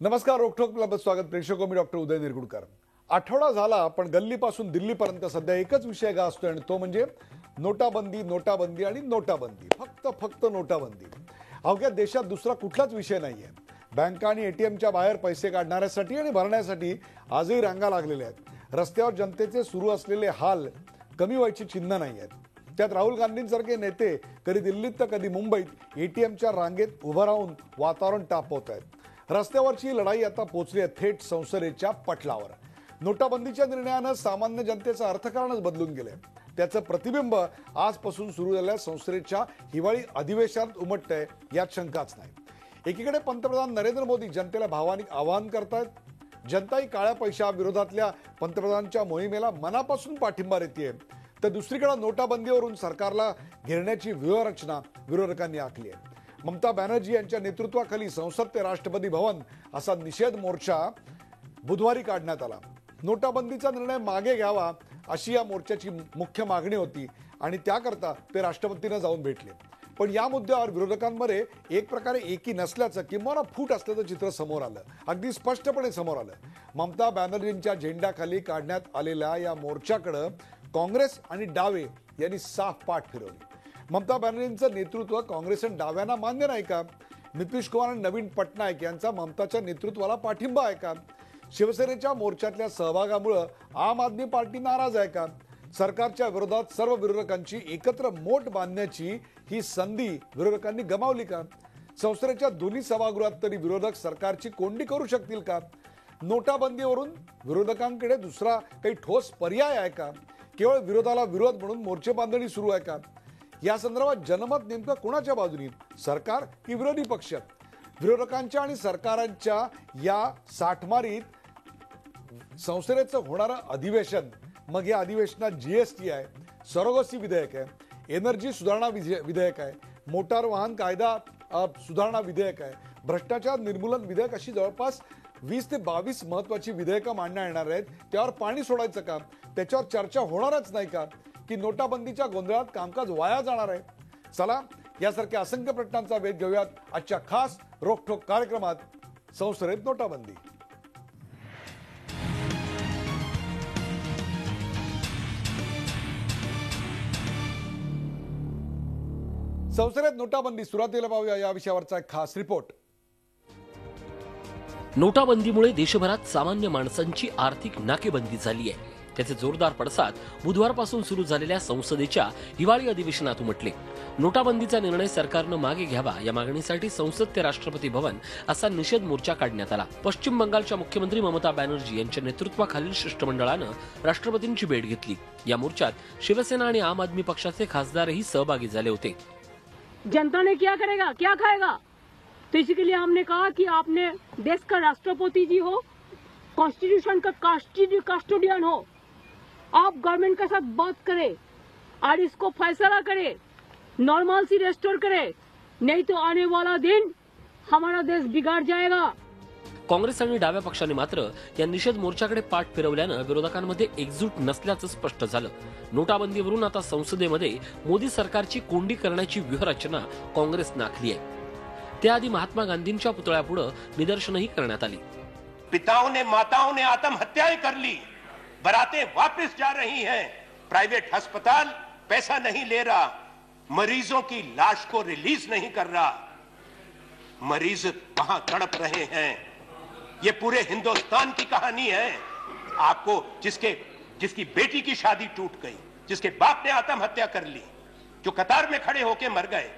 नमस्कार. रोखोक स्वागत प्रेक्षको. मी डॉक्टर उदय निरगुडकर. आठवडा झाला पण गल्लीपासून दिल्लीपर्यंत सध्या एकच विषय गाजतोय आणि तो म्हणजे नोटाबंदी नोटाबंदी आणि नोटाबंदी. फक्त नोटाबंदी. अवघ्या देशात दुसरा कुठलाच विषय नाहीये. बँका आणि एटीएमच्या बाहेर पैसे काढण्यासाठी आणि भरण्यासाठी आजही रांगा लागलेल्या आहेत. रस्त्यावर जनतेचे सुरू असलेले हाल कमी व्हायची चिन्ह नाही आहेत. त्यात राहुल गांधींसारखे नेते कधी दिल्लीत तर कधी मुंबईत एटीएमच्या रांगेत उभं राहून वातावरण तापवत आहेत. रस्त्यावरची लढाई आता पोहोचली आहे थेट संसदेच्या पटलावर. नोटाबंदीच्या निर्णयानं सामान्य जनतेचं अर्थकारणच बदलून गेलंय. त्याचं प्रतिबिंब आजपासून सुरू झालेल्या संसदेच्या हिवाळी अधिवेशनात उमटतंय यात शंकाच नाही. एकीकडे पंतप्रधान नरेंद्र मोदी जनतेला भावनिक आवाहन करतायत. जनताही काळ्या पैशाविरोधातल्या पंतप्रधानांच्या मोहिमेला मनापासून पाठिंबा देतेय. तर दुसरीकडे नोटाबंदीवरून सरकारला घेरण्याची व्यूहरचना विरोधकांनी आखली आहे. ममता बॅनर्जी यांच्या नेतृत्वाखाली संसद ते राष्ट्रपती भवन असा निषेध मोर्चा बुधवारी काढण्यात आला. नोटाबंदीचा निर्णय मागे घ्यावा अशी या मोर्चाची मुख्य मागणी होती आणि त्याकरता ते राष्ट्रपतींना जाऊन भेटले. पण या मुद्द्यावर विरोधकांमध्ये एक प्रकारे एकी नसल्याचं किंवा फूट असल्याचं चित्र समोर आलं. अगदी स्पष्टपणे समोर आलं. ममता बॅनर्जींच्या झेंड्याखाली काढण्यात आलेल्या या मोर्चाकडे काँग्रेस आणि डावे यांनी साफ पाठ फिरवली. ममता बॅनर्जींचं नेतृत्व काँग्रेस आणि डाव्यांना मान्य नाही का? नितीश कुमार आणि नवीन पटनायक यांचा ममताच्या नेतृत्वाला पाठिंबा आहे का? शिवसेनेच्या मोर्चातल्या सहभागामुळे आम आदमी पार्टी नाराज आहे का? सरकारच्या विरोधात सर्व विरोधकांची एकत्र मोट बांधण्याची ही संधी विरोधकांनी गमावली का? संसदेच्या दोन्ही सभागृहात तरी विरोधक सरकारची कोंडी करू शकतील का? नोटाबंदीवरून विरोधकांकडे दुसरा काही ठोस पर्याय आहे का? केवळ विरोधाला विरोध म्हणून मोर्चे बांधणी सुरू आहे का? या संदर्भात जनमत नेमकं कोणाच्या बाजूने, सरकार की विरोधी पक्ष? विरोधकांच्या आणि सरकारांच्या या साठमारीत संसदेचं होणारं अधिवेशन, मग या अधिवेशनात जीएसटी आहे, सरोगसी विधेयक आहे, एनर्जी सुधारणा विधेयक आहे, मोटार वाहन कायदा सुधारणा विधेयक आहे, भ्रष्टाचार निर्मूलन विधेयक, अशी जवळपास 20 ते 22 महत्वाची विधेयकं मांडण्यात येणार आहेत. त्यावर पाणी सोडायचं का? त्याच्यावर चर्चा होणारच नाही का? की नोटाबंदीच्या गोंधळात कामकाज वाया जाणार आहे? चला यासारख्या असंख्य प्रश्नांचा वेध घेऊयात आजच्या खास रोखोक कार्यक्रमात. संसदेत नोटाबंदी. संसदेत नोटाबंदी सुरुवातीला पाहूया या विषयावरचा एक खास रिपोर्ट. नोटाबंदीमुळे देशभरात सामान्य माणसांची आर्थिक नाकेबंदी झाली आहे. त्याचे जोरदार पडसाद बुधवारपासून सुरू झालेल्या संसदेच्या हिवाळी अधिवेशनात उमटले. नोटाबंदीचा निर्णय सरकारनं मागे घ्यावा या मागणीसाठी संसद ते राष्ट्रपती भवन असा निषेध मोर्चा काढण्यात आला. पश्चिम बंगालच्या मुख्यमंत्री ममता बॅनर्जी यांच्या नेतृत्वाखालील शिष्टमंडळानं राष्ट्रपतींची भेट घेतली. या मोर्चात शिवसेना आणि आम आदमी पक्षाचे खासदारही सहभागी झाले होते. जनता ने क्या करेगा, क्या खाएगा? तो इसी के लिए हमने कहा कि आपने देश का राष्ट्रपति जी हो, कॉन्स्टिट्यूशन का कस्टोडियन हो, आप गवर्नमेंट के साथ बात करें और इसको फैसला करें, नॉर्मलसी रेस्टोर करें, नहीं तो आने वाला दिन हमारा देश बिगाड़ जाएगा. काँग्रेस आणि डाव्या पक्षाने मात्र या निषेध मोर्चाकडे पाठ फिरवल्यानं विरोधकांमध्ये एकजूट नसल्याचं स्पष्ट झालं. नोटाबंदीवरून आता संसदेमध्ये मोदी सरकारची कोंडी करण्याची व्यूहरचना काँग्रेसनं आखली आहे. त्याआधी महात्मा गांधींच्या पुतळ्यापुढे निदर्शनही करण्यात आली. पिताओं ने माताओं ने आत्महत्याएं कर ली, बरातें वापस जा रही हैं, प्राइवेट अस्पताल पैसा नहीं ले रहा, मरीजों की लाश को रिलीज नहीं कर रहा, मरीज वहां तड़प रहे हैं. ये पूरे हिंदुस्तान की कहानी है. आपको जिसकी बेटी की शादी टूट गई, जिसके बाप ने आत्महत्या कर ली, जो कतार में खड़े होकर मर गए,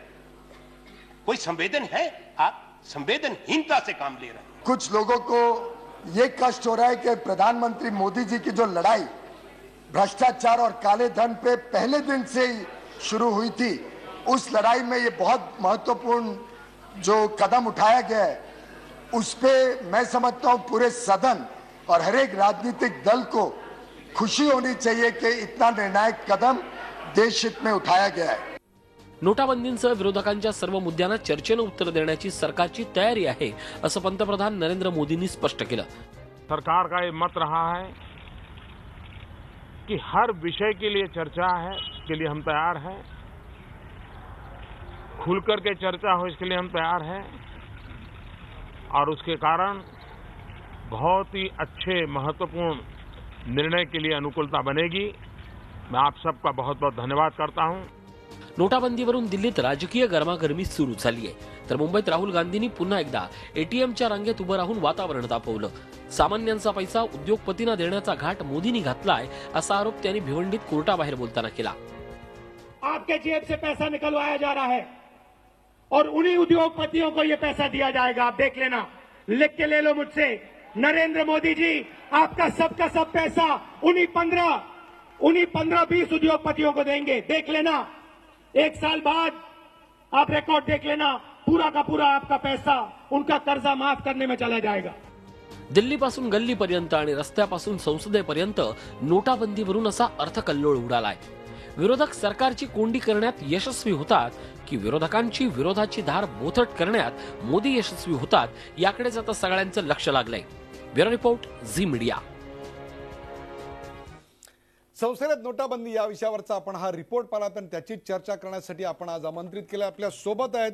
कोई संवेदन है? आप संवेदनहीनता से काम ले रहे हैं. कुछ लोगों को ये कष्ट हो रहा है कि प्रधानमंत्री मोदी जी की जो लड़ाई भ्रष्टाचार और काले धन पे पहले दिन से ही शुरू हुई थी, उस लड़ाई में ये बहुत महत्वपूर्ण जो कदम उठाया गया है, उस पे मैं समझता हूं पूरे सदन और हर एक राजनीतिक दल को खुशी होनी चाहिए कि इतना निर्णायक कदम देश हित में उठाया गया है. नोटाबंदीसह विरोधकांच्या सर्व मुद्द्यांना चर्चेनं उत्तर देण्याची सरकारची तयारी आहे असं पंतप्रधान नरेंद्र मोदींनी स्पष्ट केलं. सरकार का ये मत रहा है कि हर विषय के लिए चर्चा है, इसके लिए हम तैयार हैं. खुलकर के चर्चा हो इसके लिए हम तैयार हैं और उसके कारण बहुत ही अच्छे महत्वपूर्ण निर्णय के लिए अनुकूलता बनेगी। मैं आप सबका बहुत बहुत धन्यवाद करता हूं। नोटाबंदीवरून दिल्लीत राजकीय गरमागरमी सुरू झाली आहे, तर मुंबईत राहुल गांधींनी पुन्हा एकदा एटीएमच्या रांगेत उभं राहून वातावरण तापवलं। सामान्यांचा पैसा उद्योगपतींना देण्याचा घाट मोदींनी घातलाय, असा आरोप त्यांनी भिवंडीत कोर्टाबाहेर बोलताना केला। आपके जेब से पैसा निकलवाया जा रहा है और उन्हीं उद्योगपतियों को ये पैसा दिया जाएगा। आप देख लेना, लिख के ले लो मुझसे। नरेंद्र मोदी जी, आपका सबका सब पैसा उन्हीं 15-20 उद्योगपतियों को देंगे। देख लेना, 1 साल बाद आप रिकॉर्ड देख लेना, पूरा का पूरा आपका पैसा उनका कर्जा माफ करने में चला जाएगा। दिल्लीपासून गल्लीपर्यंत आणि रस्त्यापासून संसदेपर्यंत नोटाबंदीवरून असा अर्थकल्लोळ उडालाय। विरोधक सरकारची कोंडी करण्यात यशस्वी होतात की विरोधकांची विरोधाची धार बोथट करण्यात मोदी यशस्वी होतात, याकडेच आता सगळ्यांचं लक्ष लागलंय। Bureau report, Zee Media. संसदेत नोटाबंदी या विषयावरचा आपण हा रिपोर्ट पाहिला, तर त्याची चर्चा करण्यासाठी आपण आज आमंत्रित केले। आपल्या सोबत आहेत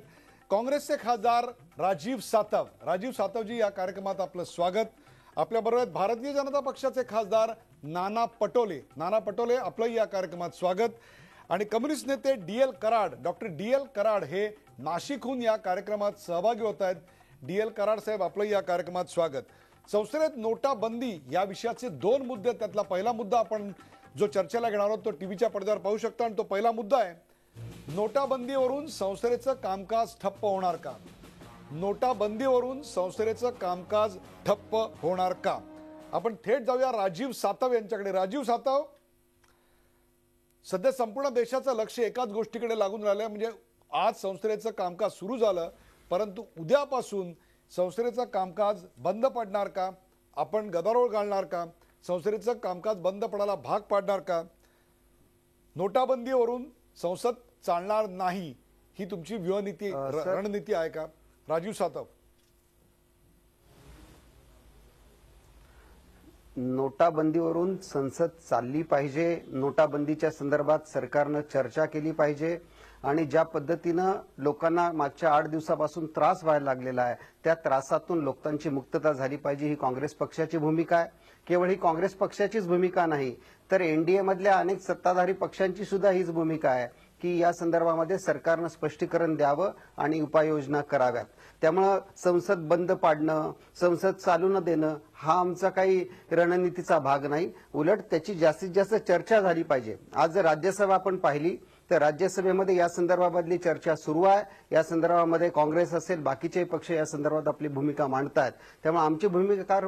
काँग्रेसचे खासदार राजीव सातव। राजीव सातवजी, या कार्यक्रमात आपलं स्वागत। आपल्याबरोबर आहेत भारतीय जनता पक्षाचे खासदार नाना पटोले। नाना पटोले, आपलंही या कार्यक्रमात स्वागत। आणि कम्युनिस्ट नेते DL Karad, doctor DL Karad हे नाशिकहून या कार्यक्रमात सहभागी होत आहेत। DL कराड साहेब, आपलंही या कार्यक्रमात स्वागत। संसदेत नोटाबंदी या विषयाचे 2 मुद्दे, त्यातला पहिला मुद्दा आपण जो चर्चेला घेणार आहोत तो टीव्हीच्या पडद्यावर पाहू शकता, आणि तो पहिला मुद्दा आहे नोटाबंदीवरून संसदेचं कामकाज ठप्प होणार का? नोटाबंदीवरून संसदेचं कामकाज ठप्प होणार का? आपण थेट जाऊया राजीव सातव यांच्याकडे। राजीव सातव, सध्या संपूर्ण देशाचं लक्ष एकाच गोष्टीकडे लागून राहिलंय, म्हणजे आज संसदेचं कामकाज सुरू झालं, परंतु उद्यापासून संसदेचं कामकाज बंद पडणार का? आपण गदारोळ घालणार का? संसदेचं कामकाज बंद पडायला भाग पाडणार का? नोटाबंदीवरून संसद चालणार नाही, ही तुमची व्यूहनीती रणनीती आहे का? राजीव सातव, नोटाबंदीवरून संसद चालली पाहिजे, नोटाबंदीच्या संदर्भात सरकारनं चर्चा केली पाहिजे, आणि ज्या पद्धतीनं लोकांना मागच्या 8 दिवसापासून त्रास व्हायला लागलेला आहे, त्या त्रासातून लोकांची मुक्तता झाली पाहिजे, ही काँग्रेस पक्षाची भूमिका आहे। केवळ ही काँग्रेस पक्षाचीच भूमिका नाही, तर एनडीए मधल्या अनेक सत्ताधारी पक्षांची सुद्धा हीच भूमिका आहे की या संदर्भामध्ये सरकारनं स्पष्टीकरण द्यावं आणि उपाययोजना कराव्यात। त्यामुळे संसद बंद पाडणं, संसद चालू न देणं हा आमचा काही रणनीतीचा भाग नाही, उलट त्याची जास्तीत जास्त चर्चा झाली पाहिजे। आज जर राज्यसभा आपण पाहिली तर राज्यसभेमध्ये या संदर्भामधली चर्चा सुरू आहे। या संदर्भामध्ये काँग्रेस असेल, बाकीचे पक्ष या संदर्भात आपली भूमिका मांडतात। त्यामुळे आमची भूमिका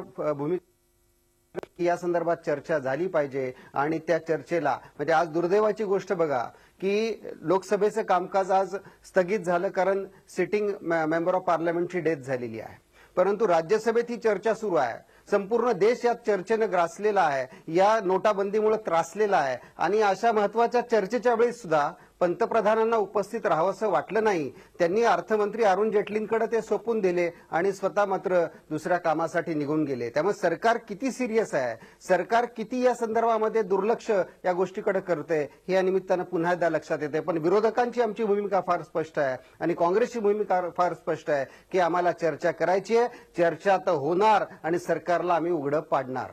या संदर्भात चर्चा झाली पाहिजे, आणि त्या चर्चेला म्हणजे आज दुर्दैवाची गोष्ट बघा की लोकसभेचं कामकाज आज स्थगित झालं कारण सिटिंग मेंबर ऑफ पार्लमेंटची डेथ झालेली आहे, परंतु राज्यसभेत ही चर्चा सुरू आहे। संपूर्ण देश या चर्चेने ग्रासलेला आहे, या नोटाबंदीमुळे त्रासलेला आहे, आणि अशा महत्वाच्या चर्चेच्या वेळी सुद्धा पंतप्रधानांना उपस्थित राहावंसं वाटलं नाही। त्यांनी अर्थमंत्री अरुण जेटलींकडे ते सोपवून दिले आणि स्वतः मात्र दुसऱ्या कामासाठी निघून गेले। त्यामुळे सरकार किती सिरियस आहे, सरकार किती या संदर्भामध्ये दुर्लक्ष या गोष्टीकडे करते, हे या निमित्तानं पुन्हा एकदा लक्षात येते। पण विरोधकांची आमची भूमिका फार स्पष्ट आहे आणि काँग्रेसची भूमिका फार स्पष्ट आहे की आम्हाला चर्चा करायची आहे, चर्चा तर होणार आणि सरकारला आम्ही उघडं पाडणार।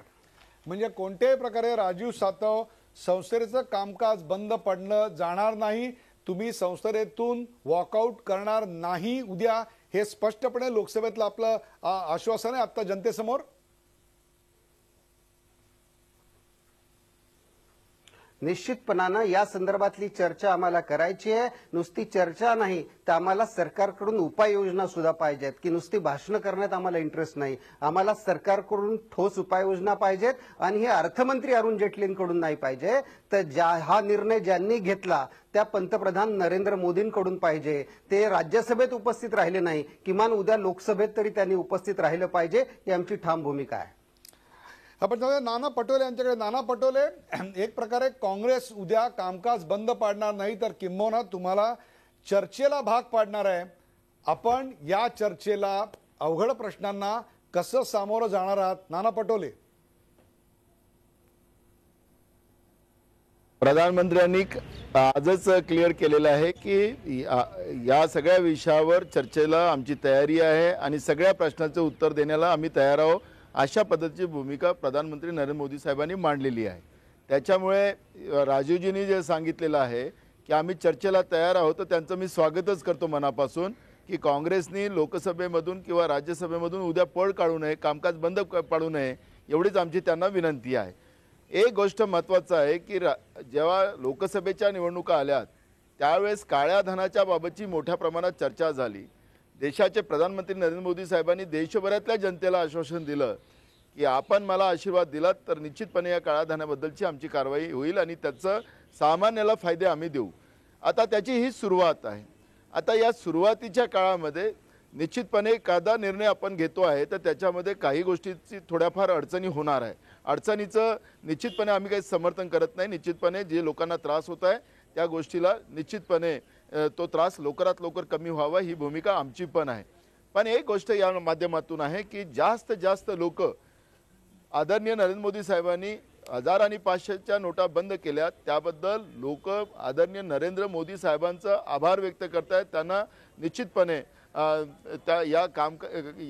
म्हणजे कोणत्याही प्रकारे राजीव सातव, संसदेचं कामकाज बंद पडणं जाणार नाही, तुम्ही संसदेतून वॉकआउट करणार नाही उद्या, हे स्पष्टपणे लोकसभेतलं आपलं आश्वासन आहे आता जनतेसमोर? निश्चितपणानं या संदर्भातली चर्चा आम्हाला करायची आहे। नुसती चर्चा नाही तर आम्हाला सरकारकडून उपाययोजना सुद्धा पाहिजेत, की नुसती भाषणं करण्यात आम्हाला इंटरेस्ट नाही, आम्हाला सरकारकडून ठोस उपाययोजना पाहिजेत, आणि हे अर्थमंत्री अरुण जेटलींकडून नाही पाहिजे, तर हा निर्णय ज्यांनी घेतला त्या पंतप्रधान नरेंद्र मोदींकडून पाहिजे। ते राज्यसभेत उपस्थित राहिले नाही, किमान उद्या लोकसभेत तरी त्यांनी उपस्थित राहिलं पाहिजे, ही आमची ठाम भूमिका आहे। आपण जाऊया नाना पटोले यांच्याकडे। नाना पटोले, एक प्रकारे काँग्रेस उद्या कामकाज बंद पाडणार नाही तर किंबहुना तुम्हाला चर्चेला भाग पाडणार आहे। आपण या चर्चेला, अवघड प्रश्नांना कसं सामोरं जाणार आहात? नाना पटोले, प्रधानमंत्र्यांनी आजच क्लिअर केलेलं आहे की या सगळ्या विषयावर चर्चेला आमची तयारी आहे आणि सगळ्या प्रश्नांचे उत्तर देण्याला आम्ही तयार आहोत। अशा पद्धतीची भूमिका प्रधानमंत्री नरेंद्र मोदी साहेबांनी मांडलेली आहे. त्याच्यामुळे राजीवजींनी जे सांगितलेलं आहे की आम्ही चर्चेला तयार आहोत, तर त्यांचं मी स्वागतच करतो मनापासून की काँग्रेसनी लोकसभेमधून किंवा राज्यसभेमधून उद्या पळ काढू नये, कामकाज बंद पाडू नये, एवढीच आमची त्यांना विनंती आहे. एक गोष्ट महत्त्वाचं आहे की जेव्हा लोकसभेच्या निवडणुका आल्यात त्यावेळेस काळ्या धनाच्या बाबतची मोठ्या प्रमाणात चर्चा झाली. देशाचे प्रधानमंत्री नरेंद्र मोदी साहेबांनी देशभरातल्या जनतेला आश्वासन दिलं की आपण मला आशीर्वाद दिलात तर निश्चितपणे या काळ्या धनाबद्दलची आमची कारवाई होईल आणि त्याचं सामान्याला फायदे आम्ही देऊ. आता त्याची ही सुरुवात आहे. आता या सुरुवातीच्या काळामध्ये निश्चितपणे एखादा निर्णय आपण घेतो आहे तर त्याच्यामध्ये काही गोष्टीची थोड्याफार अडचणी होणार आहे. अडचणीचं निश्चितपणे आम्ही काही समर्थन करत नाही. निश्चितपणे जे लोकांना त्रास होत आहे त्या गोष्टीला निश्चितपणे तो त्रास लवकरात लवकर कमी व्हावा ही भूमिका आमची पण आहे. पण एक गोष्ट या माध्यमातून आहे की जास्तीत जास्त लोक आदरणीय नरेंद्र मोदी साहेबांनी 1000 आणि 500च्या नोटा बंद केल्या त्याबद्दल लोक आदरणीय नरेंद्र मोदी साहेबांचा आभार व्यक्त करतायत. त्यांना निश्चितपणे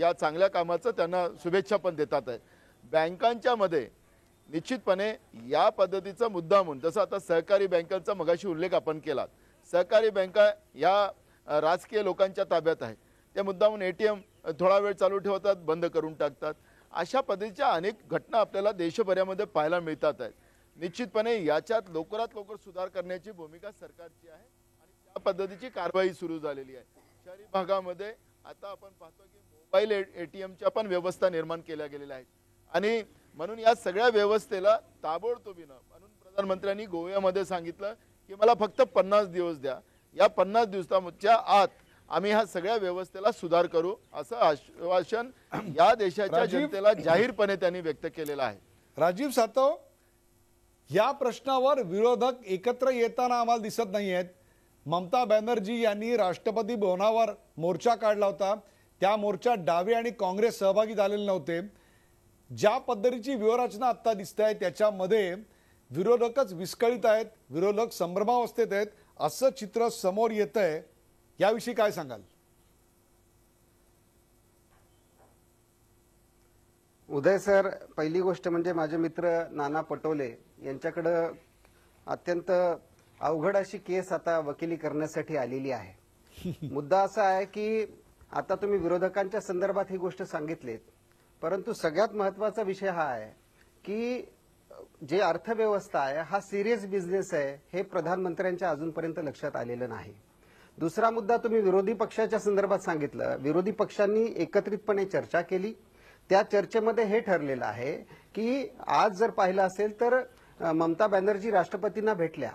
या चांगल्या कामाचं त्यांना शुभेच्छा पण देतात आहेत. बँकांच्या मध्ये निश्चितपणे या पद्धतीचा मुद्दा म्हणून जसं आता सहकारी बँकांचा मगाशी उल्लेख आपण केला, सहकारी बँका या राजकीय लोकांच्या ताब्यात आहे. ते मुद्दामून ATM थोडा वेळ चालू ठेवतात, बंद करून टाकतात. अशा पद्धतीच्या अनेक घटना आपल्याला देशभरामध्ये पाहायला मिळतात आहेत. निश्चितपणे याच्यात लवकरात लवकर सुधार करण्याची भूमिका सरकारची आहे आणि त्या पद्धतीची कारवाई सुरू झालेली आहे. शहरी भागामध्ये आता आपण पाहतो की मोबाईल ATMच्या पण व्यवस्था निर्माण केल्या गेलेल्या आहेत आणि म्हणून या सगळ्या व्यवस्थेला ताबडतोबीनं म्हणून प्रधानमंत्र्यांनी गोव्यामध्ये सांगितलं की मला फक्त 50 दिवस द्या. या 50 दिवसाच्या आत आम्ही ह्या सगळ्या व्यवस्थेला सुधार करू असं आश्वासन या देशाच्या जनतेला जाहीरपणे त्यांनी व्यक्त केलेलं आहे. राजीव सातव, या प्रश्नावर विरोधक एकत्र येताना आम्हाला दिसत नाहीयेत. ममता बॅनर्जी यांनी राष्ट्रपती भवनावर मोर्चा काढला होता. त्या मोर्चात डावे आणि काँग्रेस सहभागी झालेले नव्हते. ज्या पद्धतीची व्यूहरचना आता दिसत आहे त्याच्यामध्ये विरोधकच विस्कळीत आहेत, विरोधक संभ्रमावस्थेत आहेत असं चित्र समोर येत आहे. याविषयी काय सांगाल? उदय सर, पहिली गोष्ट म्हणजे माझे मित्र नाना पटोले यांच्याकडे अत्यंत अवघड अशी केस आता वकिली करण्यासाठी आलेली आहे. मुद्दा असा आहे की आता तुम्ही विरोधकांच्या संदर्भात ही गोष्ट सांगितलीत, परंतु सगळ्यात महत्वाचा विषय हा आहे की जे अर्थव्यवस्था आहे हा सिरियस बिझनेस आहे हे प्रधानमंत्र्यांच्या अजूनपर्यंत लक्षात आलेलं नाही. दुसरा मुद्दा तुम्ही विरोधी पक्षाच्या संदर्भात सांगितलं. विरोधी पक्षांनी एकत्रितपणे चर्चा केली. त्या चर्चेमध्ये हे ठरलेलं आहे की आज जर पाहिलं असेल तर ममता बॅनर्जी राष्ट्रपतींना भेटल्या,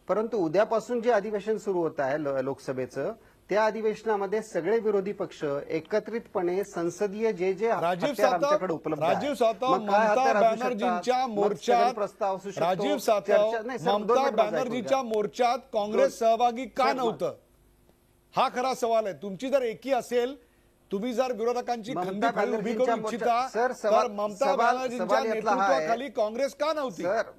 परंतु उद्यापासून जे अधिवेशन सुरू होत आहे लोकसभेचं त्या अधिवेशनामध्ये सगळे विरोधी पक्ष एकत्रितपणे संसदीय जे आमच्याकडे उपलब्ध आहे, राजीव सातव, ममता बॅनर्जींच्या मोर्चात काँग्रेस सहभागी का नव्हतं हा खरा सवाल आहे. तुमची जर एकी असेल, तुम्ही जर विरोधकांची खंडी फाळी उभी करू इच्छिता तर ममता बॅनर्जींच्या नेतृत्वाखाली काँग्रेस का नव्हती? सर,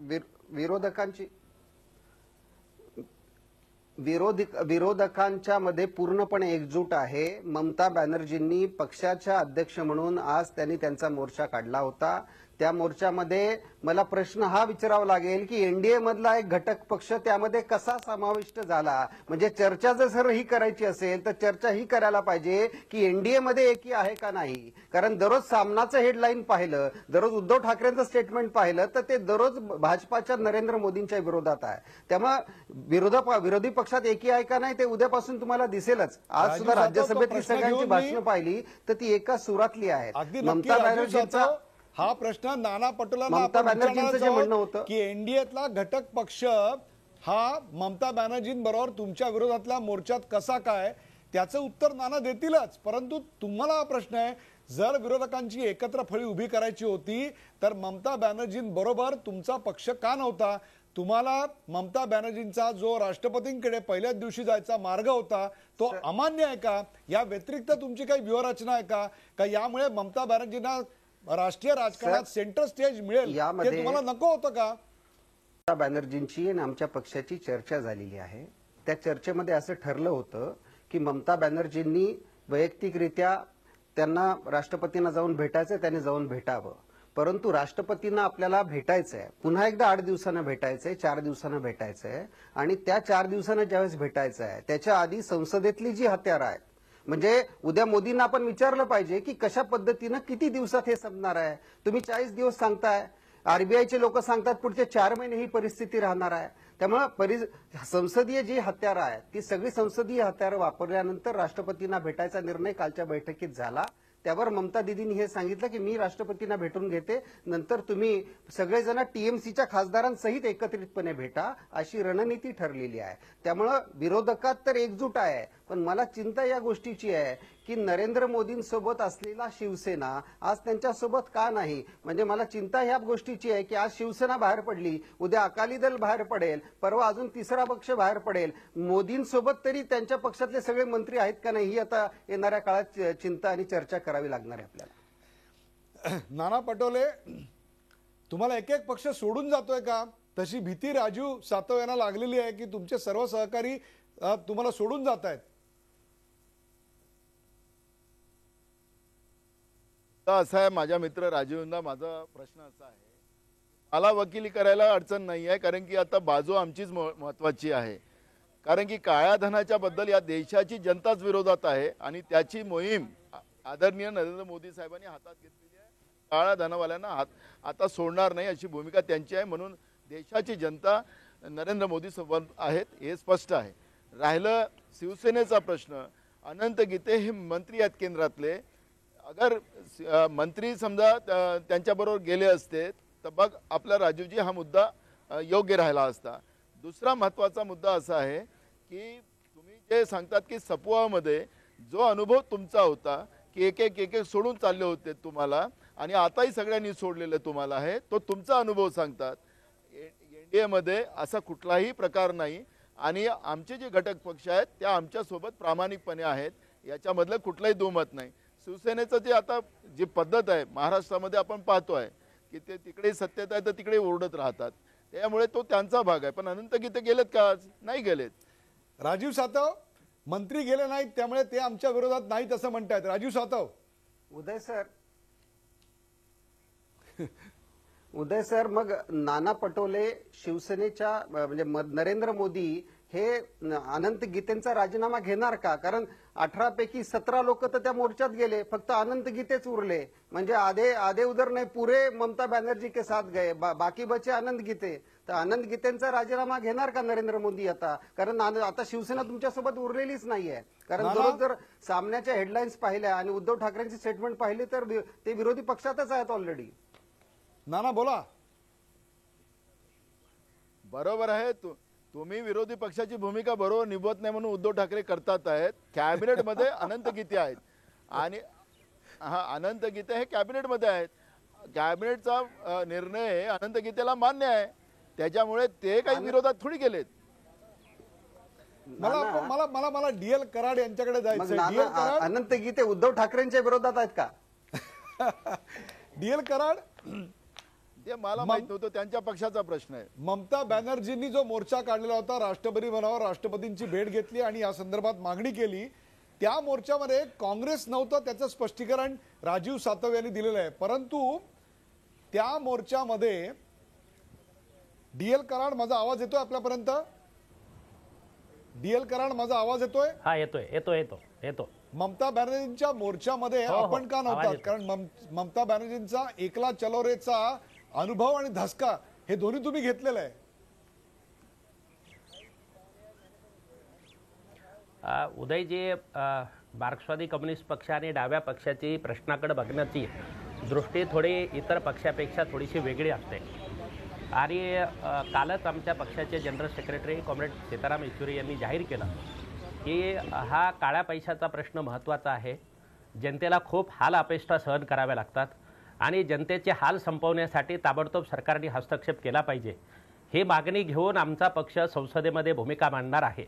विरोधकांच्या मध्ये पूर्णपणे एकजूट आहे. ममता बॅनर्जींनी पक्षाच्या अध्यक्ष म्हणून आज त्यांनी त्यांचा मोर्चा काढला होता. त्या मोर्चामध्ये मला प्रश्न हा विचारावा लागेल की एनडीए मधला एक घटक पक्ष त्यामध्ये कसा समाविष्ट झाला. म्हणजे चर्चा जर ही करायची असेल तर चर्चा ही करायला पाहिजे की एनडीए मध्ये एकी आहे का नाही. कारण दररोज सामनाचं हेडलाईन पाहिलं, दररोज उद्धव ठाकरेंचं स्टेटमेंट पाहिलं तर ते दररोज भाजपाच्या नरेंद्र मोदींच्या विरोधात आहे. त्यामुळे विरोधी पक्षात एकी आहे का नाही ते उद्यापासून तुम्हाला दिसेलच. आज सुद्धा राज्यसभेतली सगळ्यांची भाषणं पाहिली तर ती एका सुरातली आहेत. ममता बॅनर्जींचा हा प्रश्न नाना पटोलेंना ममता बॅनर्जींचं जे म्हणणं होतं की एनडीएतला घटक पक्ष हा ममता बॅनर्जींबरोबर तुमच्या विरोधातल्या मोर्चात कसा काय, त्याचं उत्तर नाना देतीलच. परंतु तुम्हाला हा प्रश्न आहे, जर विरोधकांची एकत्र फळी उभी करायची होती तर ममता बॅनर्जींबरोबर तुमचा पक्ष का नव्हता? तुम्हाला ममता बॅनर्जींचा जो राष्ट्रपतींकडे पहिल्याच दिवशी जायचा मार्ग होता तो अमान्य आहे का? या व्यतिरिक्त तुमची काही व्यूहरचना आहे का यामुळे ममता बॅनर्जींना राष्ट्रीय राजकारणात सेंटर स्टेज मिळेल हे तुम्हाला नको होतं का? ममता बॅनर्जींची आणि आमच्या पक्षाची चर्चा झालेली आहे. त्या चर्चेमध्ये असं ठरलं होतं की ममता बॅनर्जींनी वैयक्तिकरित्या त्यांना राष्ट्रपतींना जाऊन भेटायचंय, त्यांनी जाऊन भेटावं. परंतु राष्ट्रपतींना आपल्याला भेटायचंय, पुन्हा एकदा 8 दिवसांना भेटायचंय, 4 दिवसांना भेटायचंय. आणि त्या 4 दिवसांना ज्यावेळेस भेटायचं आहे त्याच्या आधी संसदेतली जी हत्यारं आहेत, म्हणजे उद्या मोदींना आपण विचारलं पाहिजे की कशा पद्धतीनं किती दिवसात हे संपणार आहे. तुम्ही 40 दिवस सांगताय, आरबीआयचे लोक सांगतात पुढचे 4 महिने ही परिस्थिती राहणार आहे. त्यामुळे संसदीय जी हत्यारं आहेत ती सगळी संसदीय हत्यारं वापरल्यानंतर राष्ट्रपतींना भेटायचा निर्णय कालच्या बैठकीत झाला. त्यावर ममता दिदींनी हे सांगितलं की मी राष्ट्रपतींना भेटून घेते, नंतर तुम्ही सगळेजण टीएमसीच्या खासदारांसहित एकत्रितपणे भेटा, अशी रणनीती ठरलेली आहे. त्यामुळं विरोधकात तर एकजूट आहे, पण मला चिंता या गोष्टीची आहे की नरेंद्र मोदींसोबत असलेला शिवसेना आज त्यांच्यासोबत का नाही. म्हणजे मला चिंता ह्या गोष्टीची आहे की आज शिवसेना बाहेर पडली, उद्या अकाली दल बाहेर पडेल, परवा अजून तिसरा पक्ष बाहेर पडेल. मोदींसोबत तरी त्यांच्या पक्षातले सगळे मंत्री आहेत का नाही, ही आता येणाऱ्या काळात चिंता आणि चर्चा करावी लागणार आहे आपल्याला. नाना पटोले, तुम्हाला एक एक पक्ष सोडून जातोय का? तशी भीती राजीव सातव यांना लागलेली आहे की तुमचे सर्व सहकारी तुम्हाला सोडून जात आहेत. असं आहे, माझ्या मित्र राजीवना माझा प्रश्न असा आहे, मला वकिली करायला अडचण नाही आहे, कारण की आता बाजू आमचीच महत्वाची आहे. कारण की काळ्या धनाच्या बद्दल या देशाची जनताच विरोधात आहे आणि त्याची मोहीम आदरणीय नरेंद्र मोदी साहेबांनी हातात घेतलेली आहे. काळ्या धनवाल्यांना आता सोडणार नाही अशी भूमिका त्यांची आहे. म्हणून देशाची जनता नरेंद्र मोदी सोबत आहेत हे स्पष्ट आहे. राहिलं शिवसेनेचा प्रश्न, अनंत गीते हे मंत्री आहेत केंद्रातले, अगर मंत्री समजा त्यांच्याबरोबर गेले असते तर बघ आपला राजीवजी हा मुद्दा योग्य राहिला असता. दुसरा महत्त्वाचा मुद्दा असा आहे की तुम्ही जे सांगतात की सपुआमध्ये जो अनुभव तुमचा होता की एक एक सोडून चालले होते तुम्हाला आणि आताही सगळ्यांनी सोडलेलं तुम्हाला आहे, तो तुमचा अनुभव सांगतात. एनडीएमध्ये असा कुठलाही प्रकार नाही आणि आमचे जे घटक पक्ष आहेत त्या आमच्यासोबत प्रामाणिकपणे आहेत, याच्यामधलं कुठलंही दुमत नाही. शिवसेनेचं जे आता जी पद्धत आहे महाराष्ट्रामध्ये आपण पाहतोय की ते तिकडे सत्तेत आहे तर तिकडे ओरडत राहतात, त्यामुळे तो त्यांचा भाग आहे. पण अनंत गीते गेलेत का? आज नाही गेलेत. राजीव सातव, मंत्री गेले नाहीत त्यामुळे ते आमच्या विरोधात नाहीत असं म्हणतायत. राजीव सातव. उदय सर, मग नाना पटोले शिवसेनेच्या म्हणजे नरेंद्र मोदी हे अनंत गीतेंचा राजीनामा घेणार का? कारण 18 पैकी 17 लोक तर त्या मोर्चात गेले, फक्त अनंत गीतेच उरले. म्हणजे आधे उधर नाही, पुरे ममता बॅनर्जी के साथ गए, बाकी बचे अनंत गीते. तर अनंत गीतेंचा राजीनामा घेणार का नरेंद्र मोदी आता? कारण आता शिवसेना तुमच्यासोबत उरलेलीच नाहीये. कारण दररोज जर सामन्याच्या हेडलाईन्स पाहिल्या आणि उद्धव ठाकरेंची स्टेटमेंट पाहिली तर ते विरोधी पक्षातच आहेत ऑलरेडी. नाना बोला. बरोबर आहे, तुम्ही विरोधी पक्षाची भूमिका बरोबर निभवत नाही म्हणून उद्धव ठाकरे करतात आहेत. कॅबिनेटमध्ये अनंत गीते आहेत आणि अनंत गीते हे कॅबिनेटमध्ये आहेत. कॅबिनेटचा निर्णय अनंत गीतेला मान्य आहे, त्याच्यामुळे ते काही विरोधात थोडी गेलेत. मला डीएल कराड यांच्याकडे जायचं. अनंत गीते उद्धव ठाकरेंच्या विरोधात आहेत का? डीएल कराड ते मला माहित नव्हतं, त्यांच्या पक्षाचा प्रश्न आहे. ममता बॅनर्जींनी जो मोर्चा काढलेला होता, राष्ट्रपती भवनावर राष्ट्रपतींची भेट घेतली आणि या संदर्भात मागणी केली, त्या मोर्चामध्ये काँग्रेस नव्हतं, त्याचं स्पष्टीकरण राजीव सातव यांनी दिलेलं आहे. परंतु त्या मोर्चामध्ये डीएल कराड, माझा आवाज येतोय आपल्यापर्यंत? डीएल कराड, माझा आवाज येतोय? हा, येतो. ममता बॅनर्जींच्या मोर्चामध्ये आपण का नव्हतात? कारण ममता बॅनर्जींचा एकला चलो रेचा अनुभव आणि धसका हे दोन्ही तुम्ही घेतलेलं आहे. उदयजी, मार्क्सवादी कम्युनिस्ट पक्ष आणि डाव्या पक्षाची प्रश्नाकडे बघण्याची दृष्टी थोडी इतर पक्षापेक्षा थोडीशी वेगळी असते. आणि कालच आमच्या पक्षाचे general secretary comrade Sitaram Yechury यांनी जाहीर केलं की हा काळ्या पैशाचा प्रश्न महत्त्वाचा आहे. जनतेला खूप हाल अपेष्टा सहन कराव्या लागतात आणि जनतेचे हाल संपवण्यासाठी ताबडतोब सरकारने हस्तक्षेप केला पाहिजे. ही मागणी घेऊन आमचा पक्ष संसदेमध्ये भूमिका मांडणार आहे.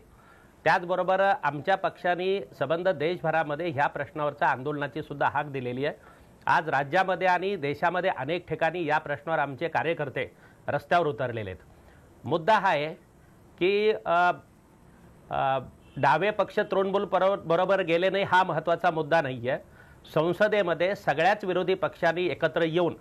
त्याचबरोबर आमच्या पक्षाने संबंध देशभरामध्ये ह्या प्रश्नावरच्या आंदोलनाची सुद्धा हाक दिलेली आहे. आज राज्यामध्ये आणि देशामध्ये अनेक ठिकाणी या प्रश्नावर आमचे कार्यकर्ते रस्त्यावर उतरलेले आहेत. मुद्दा हा आहे की डावे पक्ष तृणमूल बरोबर गेले नाही, हा महत्त्वाचा मुद्दा नाही आहे. संसदेमध्ये सगळ्याच विरोधी पक्षांनी एकत्र येऊन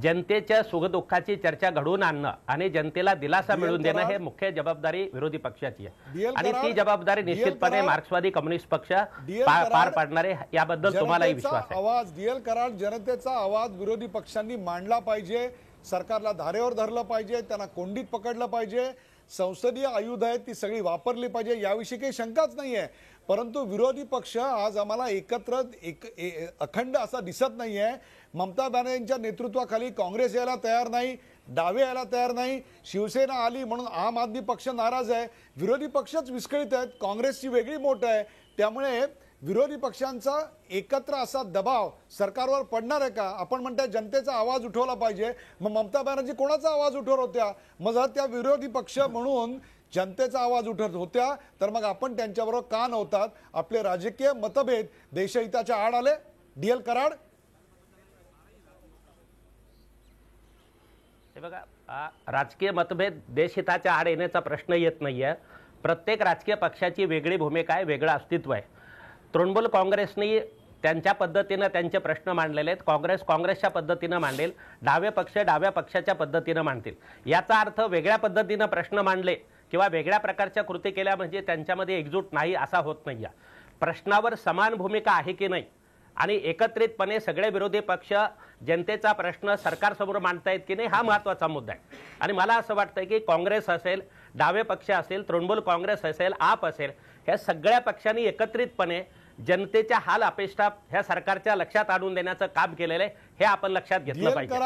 जनतेच्या सुखदुःखाची चर्चा घडवून आणणं आणि जनतेला दिलासा मिळवून देणं हे मुख्य जबाबदारी विरोधी पक्षाची आहे आणि ती जबाबदारी निश्चितपणे मार्क्सवादी कम्युनिस्ट पक्ष पार पाडणारे याबद्दल तुम्हालाही विश्वास आहे. आवाज डीएल कराड, जनतेचा आवाज विरोधी पक्षांनी मांडला पाहिजे, सरकारला धारेवर धरलं पाहिजे, त्यांना कोंडीत पकडलं पाहिजे, संसदीय आयुध आहेत ती सगळी वापरली पाहिजे, याविषयी काही शंकाच नाहीये. परंतु विरोधी पक्ष आज आम्हाला एकत्र अखंड असा दिसत नाहीये. ममता बॅनर्जींच्या नेतृत्वाखाली काँग्रेस यायला तयार नाही, डावे यायला तयार नाही, शिवसेना आली म्हणून आम आदमी पक्ष नाराज आहे, विरोधी पक्षच विस्कळीत आहेत, काँग्रेसची वेगळी मोठ आहे. त्यामुळे विरोधी पक्षांचा एकत्र असा दबाव सरकारवर पडणार आहे का? आपण म्हणताय जनतेचा आवाज उठवला पाहिजे, मग ममता बॅनर्जी कोणाचा आवाज उठवत होत्या? मग जर त्या विरोधी पक्ष म्हणून जनतेचा आवाज उठवत होत्या तर मग आपण त्यांच्याबरोबर का नव्हतात? आपले राजकीय मतभेद देशहिताच्या आड आले. डीएल कराड, हे बघा, राजकीय मतभेद देशहिताच्या आड येण्याचा प्रश्न येत नाहीये. प्रत्येक राजकीय पक्षाची वेगळी भूमिका आहे, वेगळं अस्तित्व आहे. तृणमूल काँग्रेसनी त्यांच्या पद्धतीनं त्यांचे प्रश्न मांडलेले आहेत, काँग्रेस काँग्रेसच्या पद्धतीनं मांडेल, डावे पक्ष डाव्या पक्षाच्या पद्धतीनं मांडतील. याचा अर्थ वेगळ्या पद्धतीनं प्रश्न मांडले किंवा वेगळ्या प्रकारच्या कृती केल्या म्हणजे त्यांच्यामध्ये एकजूट नाही असा होत नाही. प्रश्नावर समान भूमिका आहे की नाही आणि एकत्रितपणे सगळे विरोधी पक्ष जनतेचा प्रश्न सरकारसमोर मांडतायत की नाही हा महत्त्वाचा मुद्दा आहे. आणि मला असं वाटतं की काँग्रेस असेल, डावे पक्ष असेल, तृणमूल काँग्रेस असेल, आप असेल, ह्या सगळ्या पक्षांनी एकत्रितपणे जनतेच्या हाल अपेक्षा ह्या सरकारच्या लक्षात आणून देण्याचं काम केलेलं आहे, हे आपण लक्षात घेतलं पाहिजे.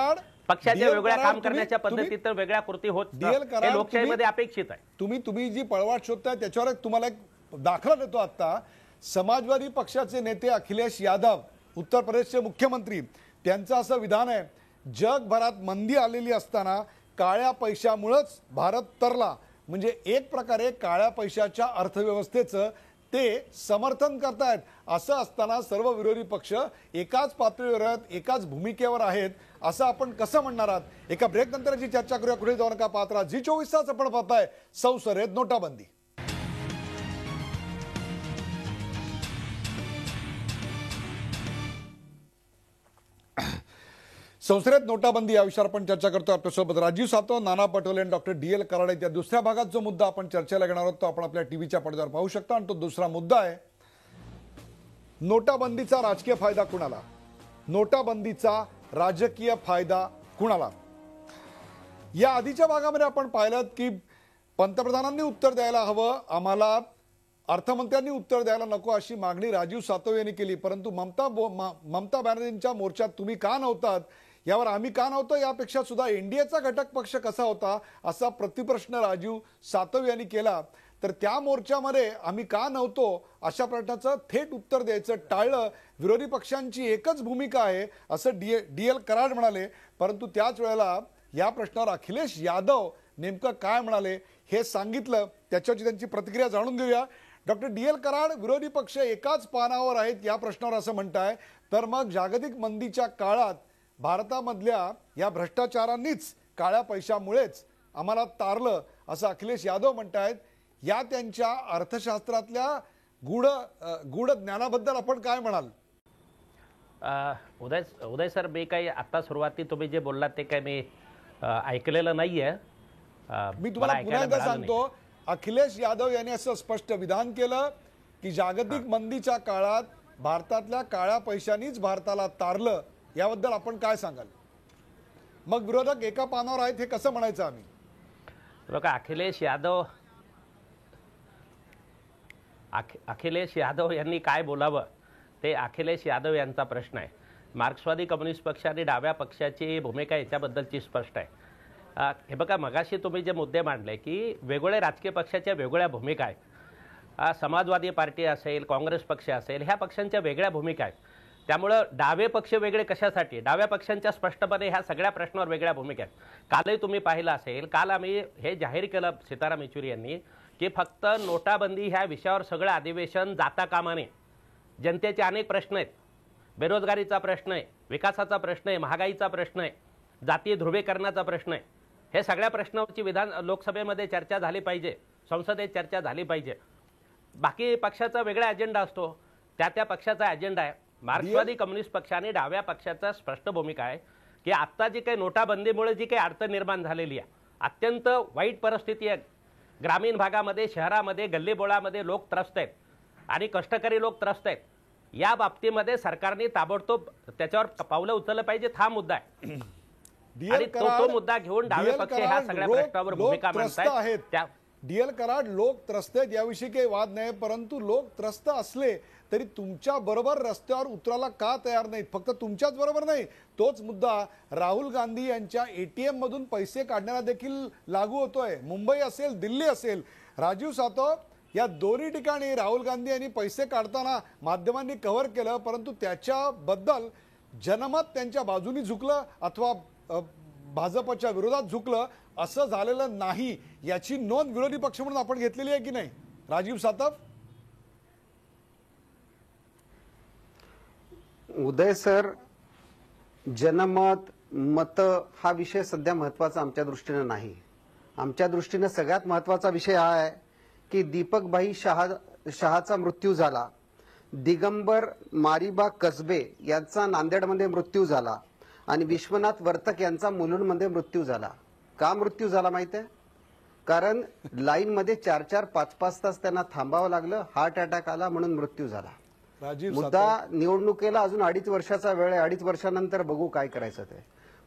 पक्षाच्या वेगळ्या काम करण्याच्या पद्धतीत तर वेगळ्या कृती होत हे लोकशाहीमध्ये अपेक्षित आहे. तुम्ही जी पळवाट शोधताय त्याच्यावर तुम्हाला एक दाखला देतो. आता समाजवादी पक्षाचे नेते अखिलेश यादव, उत्तर प्रदेशचे मुख्यमंत्री, त्यांचं असं विधान आहे, जगभरात मंदी आलेली असताना काळ्या पैशामुळेच भारत तरला. म्हणजे एक प्रकारे काळ्या पैशाच्या अर्थव्यवस्थेचं ते समर्थन करतायत. असं असताना सर्व विरोधी पक्ष एकाच पातळीवर आहेत, एकाच भूमिकेवर आहेत, असं आपण कसं म्हणणार आहात? एका ब्रेक नंतरची चर्चा करूया. कुठे जाऊ नका, पात्रा जी24 तास आपण पाहताय संसदेत नोटाबंदी. संसदेत नोटाबंदी या विषयावर आपण चर्चा करतो. आपल्यासोबत राजीव सातव, नाना पटोले आणि डॉक्टर डीएल कराड आहेत. या दुसऱ्या भागात जो मुद्दा आपण चर्चेला घेणार आहोत तो आपण आपल्या टीव्हीच्या पडद्यावर पाहू शकता आणि तो दुसरा मुद्दा आहे नोटाबंदीचा राजकीय फायदा कुणाला? नोटाबंदीचा राजकीय फायदा कुणाला? या आधीच्या भागामध्ये आपण पाहिलं की पंतप्रधानांनी उत्तर द्यायला हवं, आम्हाला अर्थमंत्र्यांनी उत्तर द्यायला नको अशी मागणी राजीव सातव यांनी केली. परंतु ममता बॅनर्जींच्या मोर्चात तुम्ही का नव्हतात, यावर आम्ही का नव्हतो, यापेक्षा सुद्धा एनडीएचा घटक पक्ष कसा होता असा प्रतिप्रश्न राजीव सातव यांनी केला. तर त्या मोर्चामध्ये आम्ही का नव्हतो अशा प्रश्नाचं थेट उत्तर द्यायचं टाळलं. विरोधी पक्षांची एकच भूमिका आहे असं डीएल कराड म्हणाले. परंतु त्याच वेळेला या प्रश्नावर अखिलेश यादव नेमकं काय म्हणाले हे सांगितलं. त्याच्यावरची त्यांची प्रतिक्रिया जाणून घेऊया. डॉक्टर डीएल कराड, विरोधी पक्ष एकाच पानावर आहेत या प्रश्नावर असं म्हणताय, तर मग जागतिक मंदीच्या काळात भारतामधल्या या भ्रष्टाचारांनीच, काळ्या पैशामुळेच आम्हाला तारलं असं अखिलेश यादव म्हणतायत. या त्यांच्या अर्थशास्त्रातल्या गूढ ज्ञानाबद्दल आपण काय म्हणाल? उदय सर, मी काही आता सुरुवाती तुम्ही जे बोललात ते काय मी ऐकलेलं नाहीये. मी तुम्हाला पुन्हा एकदा सांगतो, अखिलेश यादव यांनी असं स्पष्ट विधान केलं की जागतिक मंदीच्या काळात भारतातल्या काळ्या पैशांनीच भारताला तारलं. याबद्दल आपण काय सांगाल? मग विरोधक एका पानावर आहेत हे कसं म्हणायचं आम्ही? बघा, अखिलेश यादव यांनी काय बोलावं ते अखिलेश यादव यांचा प्रश्न आहे. मार्क्सवादी कम्युनिस्ट पक्ष आणि डाव्या पक्षाची भूमिका याच्याबद्दलची स्पष्ट आहे. हे बघा, मगाशी तुम्ही जे मुद्दे मांडले की वेगवेगळ्या राजकीय पक्षाच्या वेगवेगळ्या भूमिका आहेत. समाजवादी पार्टी असेल, काँग्रेस पक्ष असेल, ह्या पक्षांच्या वेगळ्या भूमिका आहेत. त्यामुळं डावे पक्ष वेगळे कशासाठी? डाव्या पक्षांच्या स्पष्टपणे ह्या सगळ्या प्रश्नावर वेगळ्या भूमिका आहेत. कालही तुम्ही पाहिलं असेल, काल आम्ही हे जाहीर केलं सीताराम येचुरी यांनी की फक्त नोटाबंदी ह्या विषयावर सगळं अधिवेशन जाता कामा नये. जनतेचे अनेक प्रश्न आहेत, बेरोजगारीचा प्रश्न आहे, विकासाचा प्रश्न आहे, महागाईचा प्रश्न आहे, जातीय ध्रुवीकरणाचा प्रश्न आहे. हे सगळ्या प्रश्नावरची लोकसभेमध्ये चर्चा झाली पाहिजे, संसदेत चर्चा झाली पाहिजे. बाकी पक्षाचा वेगळा अजेंडा असतो, त्या पक्षाचा अजेंडा आहे. मार्क्सवादी कम्युनिस्ट पक्षाने डाव्या पक्षाचा स्पष्ट भूमिका आहे की आता जी काही नोटाबंदीमुळे जी काही अडचण निर्माण झालेली आहे, अत्यंत वाईट परिस्थिती आहे. ग्रामीण भागामध्ये, शहरामध्ये, गल्लीबोळामध्ये लोक त्रस्त आहेत आणि कष्टकरी लोक त्रस्त आहेत. या बाबतीमध्ये सरकारने ताबडतोब त्याच्यावर पावलं उचललं पाहिजे. हा मुद्दा आहे आणि तो मुद्दा घेऊन डावे पक्ष ह्या सगळ्या प्रश्नावर भूमिका मांडतायत. डीएल कराड लोक त्रस्त आहेत याविषयी काही वाद नाही, परंतु लोक त्रस्त असले तरी तुमच्या बरोबर रस्त्यावर उतरायला का तयार नाहीत? फक्त तुमच्याच बरोबर नाही, तोच मुद्दा राहुल गांधी यांच्या एटीएम मधून पैसे काढण्याला देखील लागू होतोय. मुंबई असेल, दिल्ली असेल. राजीव सातव, या दोन्ही ठिकाणी राहुल गांधी यांनी पैसे काढताना माध्यमांनी कव्हर केलं, परंतु त्याच्याबद्दल जनमत त्यांच्या बाजूनी झुकलं अथवा भाजपच्या विरोधात झुकलं असं झालेलं नाही. याची नोंद विरोधी पक्ष म्हणून आपण घेतलेली आहे की नाही राजीव सातव? उदय सर, जनमत, मत हा विषय सध्या महत्वाचा आमच्या दृष्टीनं नाही. आमच्या दृष्टीनं सगळ्यात महत्वाचा विषय हा आहे की दीपकभाई शहाचा मृत्यू झाला, दिगंबर मारिबा कसबे यांचा नांदेडमध्ये मृत्यू झाला आणि विश्वनाथ वर्तक यांचा मुलुंडमध्ये मृत्यू झाला. का मृत्यू झाला माहिती आहे? कारण लाईनमध्ये 4-4, 5-5 तास त्यांना थांबावं लागलं, हार्ट अटॅक आला म्हणून मृत्यू झाला. मुद्दा निवडणुकीला अजून 2.5 वर्षाचा वेळ आहे. 2.5 वर्षानंतर बघू काय करायचं ते.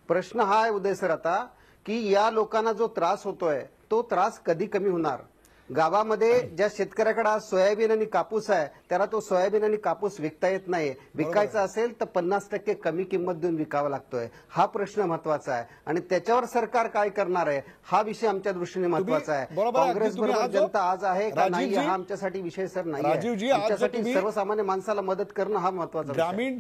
प्रश्न हा आहे उदय सर आता की या लोकांना जो त्रास होतोय तो त्रास कधी कमी होणार? गावामध्ये ज्या शेतकऱ्याकडे आज सोयाबीन आणि कापूस आहे त्याला तो सोयाबीन आणि कापूस विकता येत नाही. विकायचा असेल तर 50% कमी किंमत देऊन विकावा लागतोय. हा प्रश्न महत्वाचा आहे आणि त्याच्यावर सरकार काय करणार आहे हा विषय आमच्या दृष्टीने महत्वाचा आहे. काँग्रेस बरोबर जनता आज आहे का नाही हा आमच्यासाठी विषय सर नाही. आमच्यासाठी सर्वसामान्य माणसाला मदत करणं हा महत्वाचा.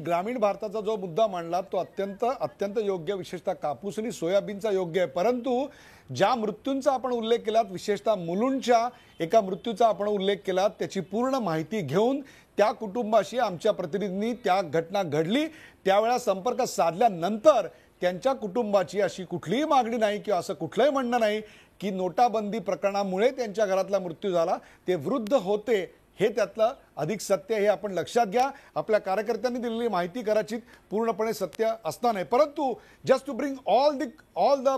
ग्रामीण भारताचा जो मुद्दा मांडला तो अत्यंत योग्य, विशेषतः कापूस आणि सोयाबीनचा योग्य आहे. परंतु ज्या मृत्यूंचा आपण उल्लेख केलात, विशेषतः मुलुंडच्या एका मृत्यूचा आपण उल्लेख केलात, त्याची पूर्ण माहिती घेऊन त्या कुटुंबाशी आमच्या प्रतिनिधींनी त्या घटना घडली त्यावेळेला संपर्क साधल्यानंतर त्यांच्या कुटुंबाची अशी कुठलीही मागणी नाही किंवा असं कुठलंही म्हणणं नाही की नोटाबंदी प्रकरणामुळे त्यांच्या घरातला मृत्यू झाला. ते वृद्ध होते हे त्यातलं अधिक सत्य, हे आपण लक्षात घ्या. आपल्या कार्यकर्त्यांनी दिलेली माहिती कदाचित पूर्णपणे सत्य असणार नाही, परंतु just to bring all the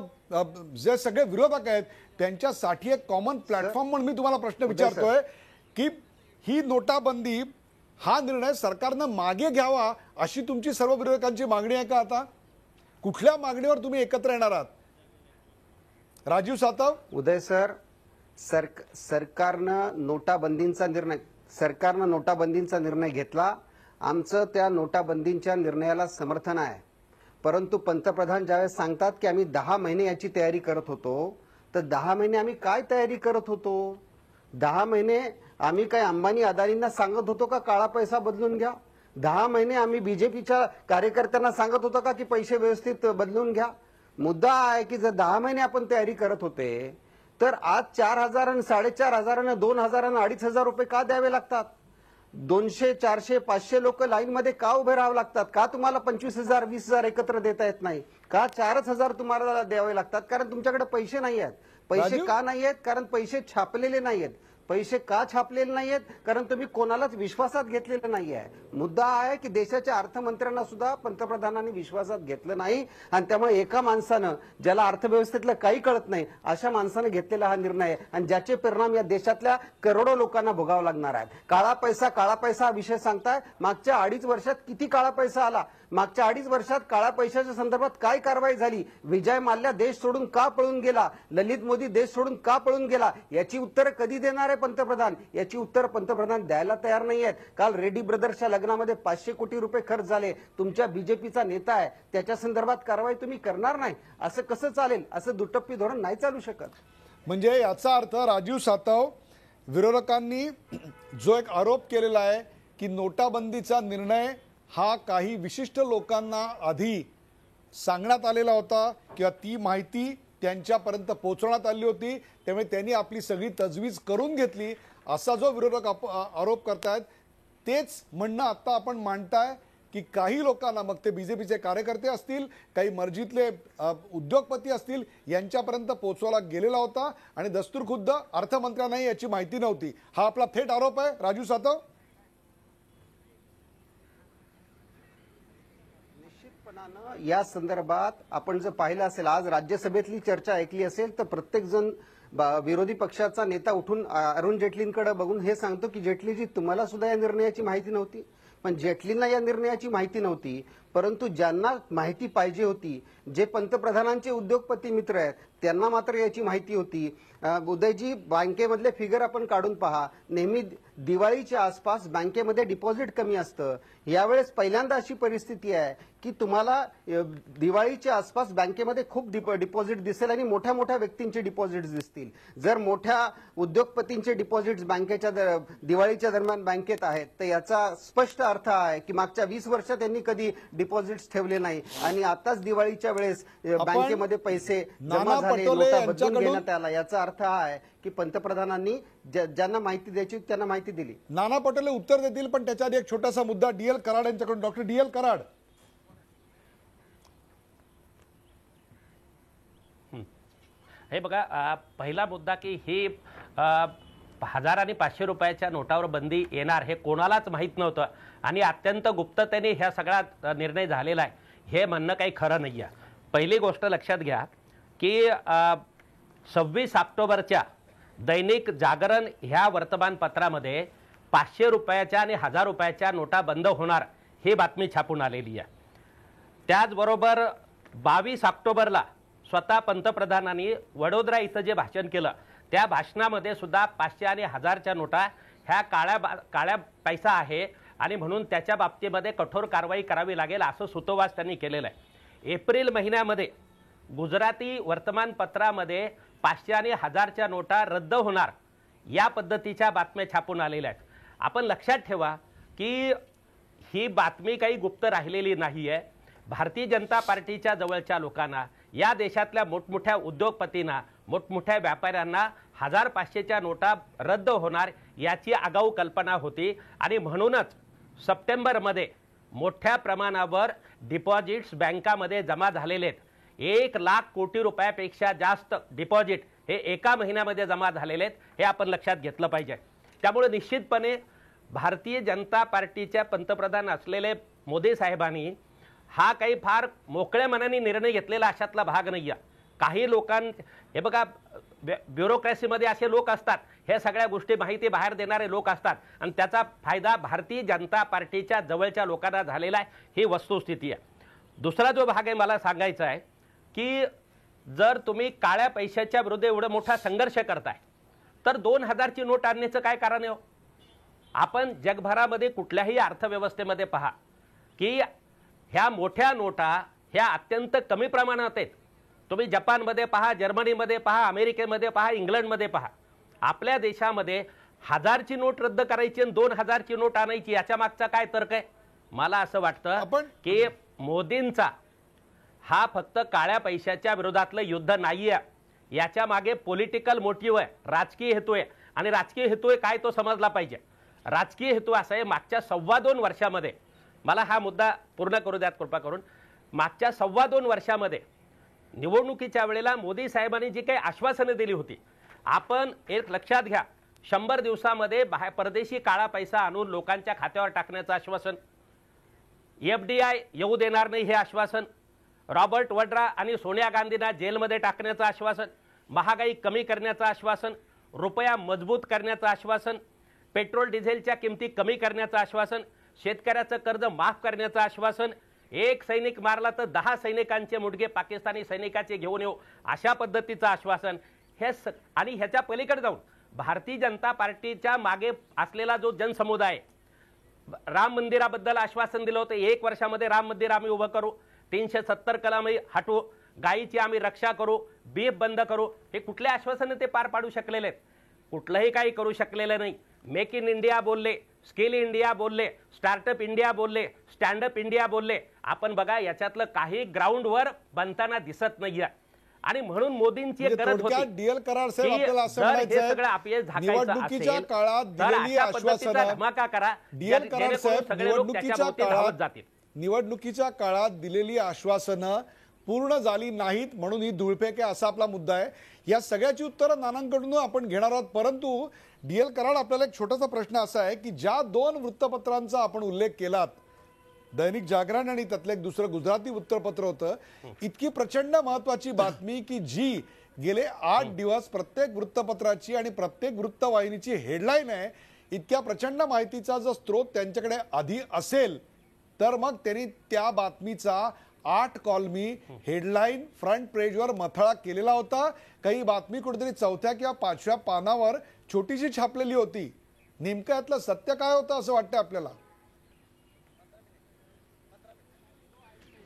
जे सगळे विरोधक आहेत त्यांच्यासाठी एक कॉमन प्लॅटफॉर्म म्हणून मी तुम्हाला प्रश्न विचारतोय की ही नोटाबंदी हा निर्णय सरकारनं मागे घ्यावा अशी तुमची सर्व विरोधकांची मागणी आहे का? आता कुठल्या मागणीवर तुम्ही एकत्र येणार आहात राजीव सातव? उदय सर, सरकारनं नोटाबंदीचा निर्णय घेतला. आमचं त्या नोटाबंदीच्या निर्णयाला समर्थन आहे. परंतु पंतप्रधान ज्यावेळेस सांगतात की आम्ही 10 महिने याची तयारी करत होतो, तर 10 महिने आम्ही काय तयारी करत होतो? 10 महिने आम्ही काय अंबानी अदानींना सांगत होतो का काळा पैसा बदलून घ्या? 10 महिने आम्ही बीजेपीच्या कार्यकर्त्यांना सांगत होतो का की पैसे व्यवस्थित बदलून घ्या? मुद्दा आहे की जर 10 महिने आपण तयारी करत होते तर आज 4,000 आणि 4,500 2,000 आणि 2,500 रुपये का द्यावे लागतात? 200, 400, 500 लोक लाईन मध्ये का उभे राहावे लागतात? का तुम्हाला 25,000, 20,000 एकत्र देता येत नाही? का 4,000 तुम्हाला द्यावे लागतात? कारण तुमच्याकडे पैसे नाही आहेत. पैसे का नाही आहेत? कारण पैसे छापलेले नाही आहेत. पैसे का छापलेले नाहीयेत? कारण तुम्ही कोणालाच विश्वासात घेतलेलं नाही आहे. मुद्दा आहे की देशाच्या अर्थमंत्र्यांना सुद्धा पंतप्रधानांनी विश्वासात घेतलं नाही आणि त्यामुळे एका माणसानं ज्याला अर्थव्यवस्थेतलं काही कळत नाही अशा माणसानं घेतलेला हा निर्णय आहे आणि ज्याचे परिणाम या देशातल्या करोडो लोकांना भोगावं लागणार आहेत. काळा पैसा हा विषय सांगताय. मागच्या 2.5 वर्षात किती काळा पैसा आला? मागच्या 2.5 वर्षात काळा पैशाच्या संदर्भात काय कारवाई झाली? विजय माल्या देश सोडून का पळून गेला? ललित मोदी देश सोडून का पळून गेला? याची उत्तर कधी देणार आहे पंतप्रधान? याची उत्तर पंतप्रधान द्यायला तयार नाही आहेत. काल रेड्डी ब्रदर्सच्या लग्नामध्ये 500 कोटी रुपये खर्च झाले. तुमच्या बीजेपीचा नेता आहे, त्याच्या संदर्भात कारवाई तुम्ही करणार नाही? असं कसं चालेल? असं दुटप्पी धोरण नाही चालू शकत. म्हणजे याचा अर्थ राजीव सातव, विरोधकांनी जो एक आरोप केलेला आहे की नोटाबंदीचा निर्णय हा काही विशिष्ट लोकांना आधी सांगण्यात आलेला होता किंवा ती माहिती त्यांच्यापर्यंत पोहोचवण्यात आली होती, त्यामुळे त्यांनी आपली सगळी तजवीज करून घेतली असा जो विरोधक आरोप करतायत तेच म्हणणं आता आपण मांडताय की काही लोकांना, मग ते बीजेपीचे कार्यकर्ते असतील, काही मर्जीतले उद्योगपती असतील, यांच्यापर्यंत पोहोचवला गेलेला होता आणि दस्तूरखुद्द अर्थमंत्र्यांनाही याची माहिती नव्हती. हा आपला थेट आरोप आहे राजू सातव? निश्चितपणानं या संदर्भात आपण जर पाहिलं असेल, आज राज्यसभेतली चर्चा ऐकली असेल तर प्रत्येक जण विरोधी पक्षाचा नेता उठून अरुण जेटलींकडे बघून हे सांगतो की जेटलीजी, तुम्हाला सुद्धा या निर्णयाची माहिती नव्हती. पण जेटलींना या निर्णयाची माहिती नव्हती, परंतु ज्यांना माहिती पाहिजे होती, जे पंतप्रधानांचे उद्योगपती मित्र आहेत, त्यांना मात्र याची माहिती होती. उदयजी, बँकेमधले फिगर आपण काढून पहा. नेहमी दिवाळीच्या आसपास बँकेमध्ये डिपॉझिट कमी असतं. यावेळेस पहिल्यांदा अशी परिस्थिती आहे की तुम्हाला दिवाळीच्या आसपास बँकेमध्ये खूप डिपॉझिट दिसेल आणि मोठ्या मोठ्या व्यक्तींचे डिपॉझिट दिसतील. जर मोठ्या उद्योगपतींचे डिपॉझिट्स बँकेच्या दिवाळीच्या दरम्यान बँकेत आहेत, तर याचा स्पष्ट अर्थ आहे की मागच्या 20 वर्षात त्यांनी कधी डिपॉझिट्स ठेवले नाही आणि आताच दिवाळीच्या वेळेस बँकेमध्ये पैसे जमा झाले, नोटा बदलून घेण्यात आला. याचा अर्थ हा आहे की पंतप्रधानांनी ज्यांना माहिती द्यायची त्यांना माहिती दिली. नाना पटोले उत्तर देतील, पण त्याच्या आधी एक छोटासा मुद्दा DL कराड यांच्याकडून. डॉक्टर DL कराड, हे बघा, पहिला मुद्दा की ही 1000 आणि 500 रुपयाच्या नोटावर बंदी येणार हे कोणालाच माहीत नव्हतं आणि अत्यंत गुप्ततेने ह्या सगळा निर्णय झालेला आहे हे म्हणणं काही खरं नाही आहे. पहिली गोष्ट लक्षात घ्या की 26 ऑक्टोबरच्या दैनिक जागरण ह्या वर्तमानपत्रामध्ये 500 रुपयाच्या आणि 1000 रुपयाच्या नोटा बंद होणार ही बातमी छापून आलेली आहे. त्याचबरोबर 22 ऑक्टोबरला स्वतः पंतप्रधानांनी वडोदरा इथं जे भाषण केलं त्या भाषणामध्ये सुद्धा 500 आणि 1000च्या नोटा ह्या काळ्या पैसा आहे आणि म्हणून त्याच्या बाबतीमध्ये कठोर कारवाई करावी लागेल असं सुतोवाच त्यांनी केलेलं आहे. एप्रिल महिन्यामध्ये गुजराती वर्तमानपत्रामध्ये 500 आणि 1000च्या नोटा रद्द होणार या पद्धतीच्या बातम्या छापून आलेल्या आहेत. आपण लक्षात ठेवा की ही बातमी काही गुप्त राहिलेली नाही आहे. भारतीय जनता पार्टीच्या जवळच्या लोकांना, या देशातल्या मोठमोठ्या उद्योगपतींना, मोठमोठ्या व्यापाऱ्यांना 1000-500च्या नोटा रद्द होणार याची आगाऊ कल्पना होती आणि म्हणूनच सप्टेंबरमध्ये मोठ्या प्रमाणावर डिपॉझिट्स बँकामध्ये जमा झालेले आहेत. 1 लाख कोटी रुपयापेक्षा जास्त डिपॉझिट हे एका महिन्यामध्ये जमा झालेले आहेत हे आपण लक्षात घेतलं पाहिजे. त्यामुळे निश्चितपणे भारतीय जनता पार्टीच्या पंतप्रधान असलेले मोदी साहेबांनी हा काही फार मोकळ्या मनाने निर्णय घेतलेला अशातला भाग नाही आहे. काही हे बघा, ब्युरोक्रेसीमध्ये असे लोक असतात, हे सगळ्या गोष्टी माहिती बाहेर देणारे लोक असतात आणि त्याचा फायदा भारतीय जनता पार्टीच्या जवळच्या लोकांना झालेला आहे ही वस्तुस्थिती आहे. दुसरा जो भाग आहे मला सांगायचा आहे की जर तुम्ही काळ्या पैशाच्या विरुद्ध एवढा मोठा संघर्ष करताय तर 2000ची नोट आणण्याचं काय कारण आहे? आपण जगभरामध्ये कुठल्याही अर्थव्यवस्थेमध्ये पहा की ह्या मोठ्या नोटा ह्या अत्यंत कमी प्रमाणात आहेत. तुम्ही जपानमध्ये पहा, जर्मनीमध्ये पहा, अमेरिकेमध्ये पहा, इंग्लंडमध्ये पहा. आपल्या देशामध्ये 1000ची नोट रद्द करायची आणि 2000ची नोट आणायची याच्या मागचा काय तर्क आहे? मला असं वाटतं की मोदींचा हा फक्त काळ्या पैशाच्या विरोधातलं युद्ध नाहीये, याच्या मागे पॉलिटिकल मोटिव्ह आहे, राजकीय हेतू आहे. आणि राजकीय हेतू आहे काय तो समजला पाहिजे. राजकीय हेतू असा आहे, मागच्या 2.25 वर्षामध्ये, मला हा मुद्दा पूर्ण करू द्यात कृपा करून, मागच्या 2.25 वर्षामध्ये निवडणुकीच्या वेळेला मोदी साहेबांनी जी काही आश्वासनं दिली होती, आपण एक लक्षात घ्या, 100 दिवसामध्ये परदेशी काळा पैसा आणून लोकांच्या खात्यावर टाकण्याचं आश्वासन, FDI येऊ देणार नाही हे आश्वासन, रॉबर्ट वड्रा आणि सोनिया गांधींना जेलमध्ये टाकण्याचं आश्वासन, महागाई कमी करण्याचं आश्वासन, रुपया मजबूत करण्याचं आश्वासन, पेट्रोल डिझेलच्या किमती कमी करण्याचं आश्वासन, शेतकऱ्याचं कर्ज माफ करण्याचं आश्वासन, 1 सैनिक मारला तर 10 सैनिकांचे मुडगे पाकिस्तानी सैनिकाचे घेऊन येऊ अशा पद्धतीचं आश्वासन. आणि ह्याच्या पलीकडे जाऊन भारतीय जनता पार्टीच्या मागे असलेला जो जनसमुदाय, राम मंदिराबद्दल आश्वासन दिलं होतं, 1 वर्षामध्ये राम मंदिर आम्ही उभं करू, 370 कलम हटवू, गायीची आम्ही रक्षा करू, बीफ बंद करू. हे कुठल्या आश्वासनं ते पार पाडू शकलेले आहेत? कुठलंही काही करू शकलेलं नाही. मेक इन इंडिया बोलले, स्किल इंडिया बोलले, स्टार्टअप इंडिया बोलले, स्टँडअप इंडिया बोलले. आपण बघा याच्यातलं काही ग्राउंडवर बनताना दिसत नाहीये. आणि म्हणून मोदींची एक गरज होती DL कराड साहेब, आपल्याला असं म्हणायचं आहे, निवडणुकीच्या काळात दिलेली आश्वासनं, धमाका करा, DL कराड साहेब, निवडणुकीच्या काळात दिलेली आश्वासनं पूर्ण झाली नाहीत म्हणून ही धुळफेक आहे असा आपला मुद्दा आहे. या सगळ्याची उत्तरं नानांकडून आपण घेणार आहोत. परंतु DL कराड, आपल्याला एक छोटासा प्रश्न असा आहे की ज्या 2 वृत्तपत्रांचा आपण उल्लेख केलात दैनिक जागरण आणि त्यातलं एक दुसरं गुजराती वृत्तपत्र होतं. इतकी प्रचंड महत्वाची बातमी की जी गेले 8 दिवस प्रत्येक वृत्तपत्राची आणि प्रत्येक वृत्तवाहिनीची हेडलाईन आहे. इतक्या प्रचंड माहितीचा जर स्रोत त्यांच्याकडे आधी असेल तर मग त्यांनी त्या बातमीचा 8 कॉलमी हेडलाईन फ्रंट पेजवर मथळा केलेला होता. काही बातमी कुठेतरी 4थ्या किंवा 5व्या पानावर छोटीशी छापलेली होती. नेमकं यातलं सत्य काय होतं असं वाटतं आपल्याला?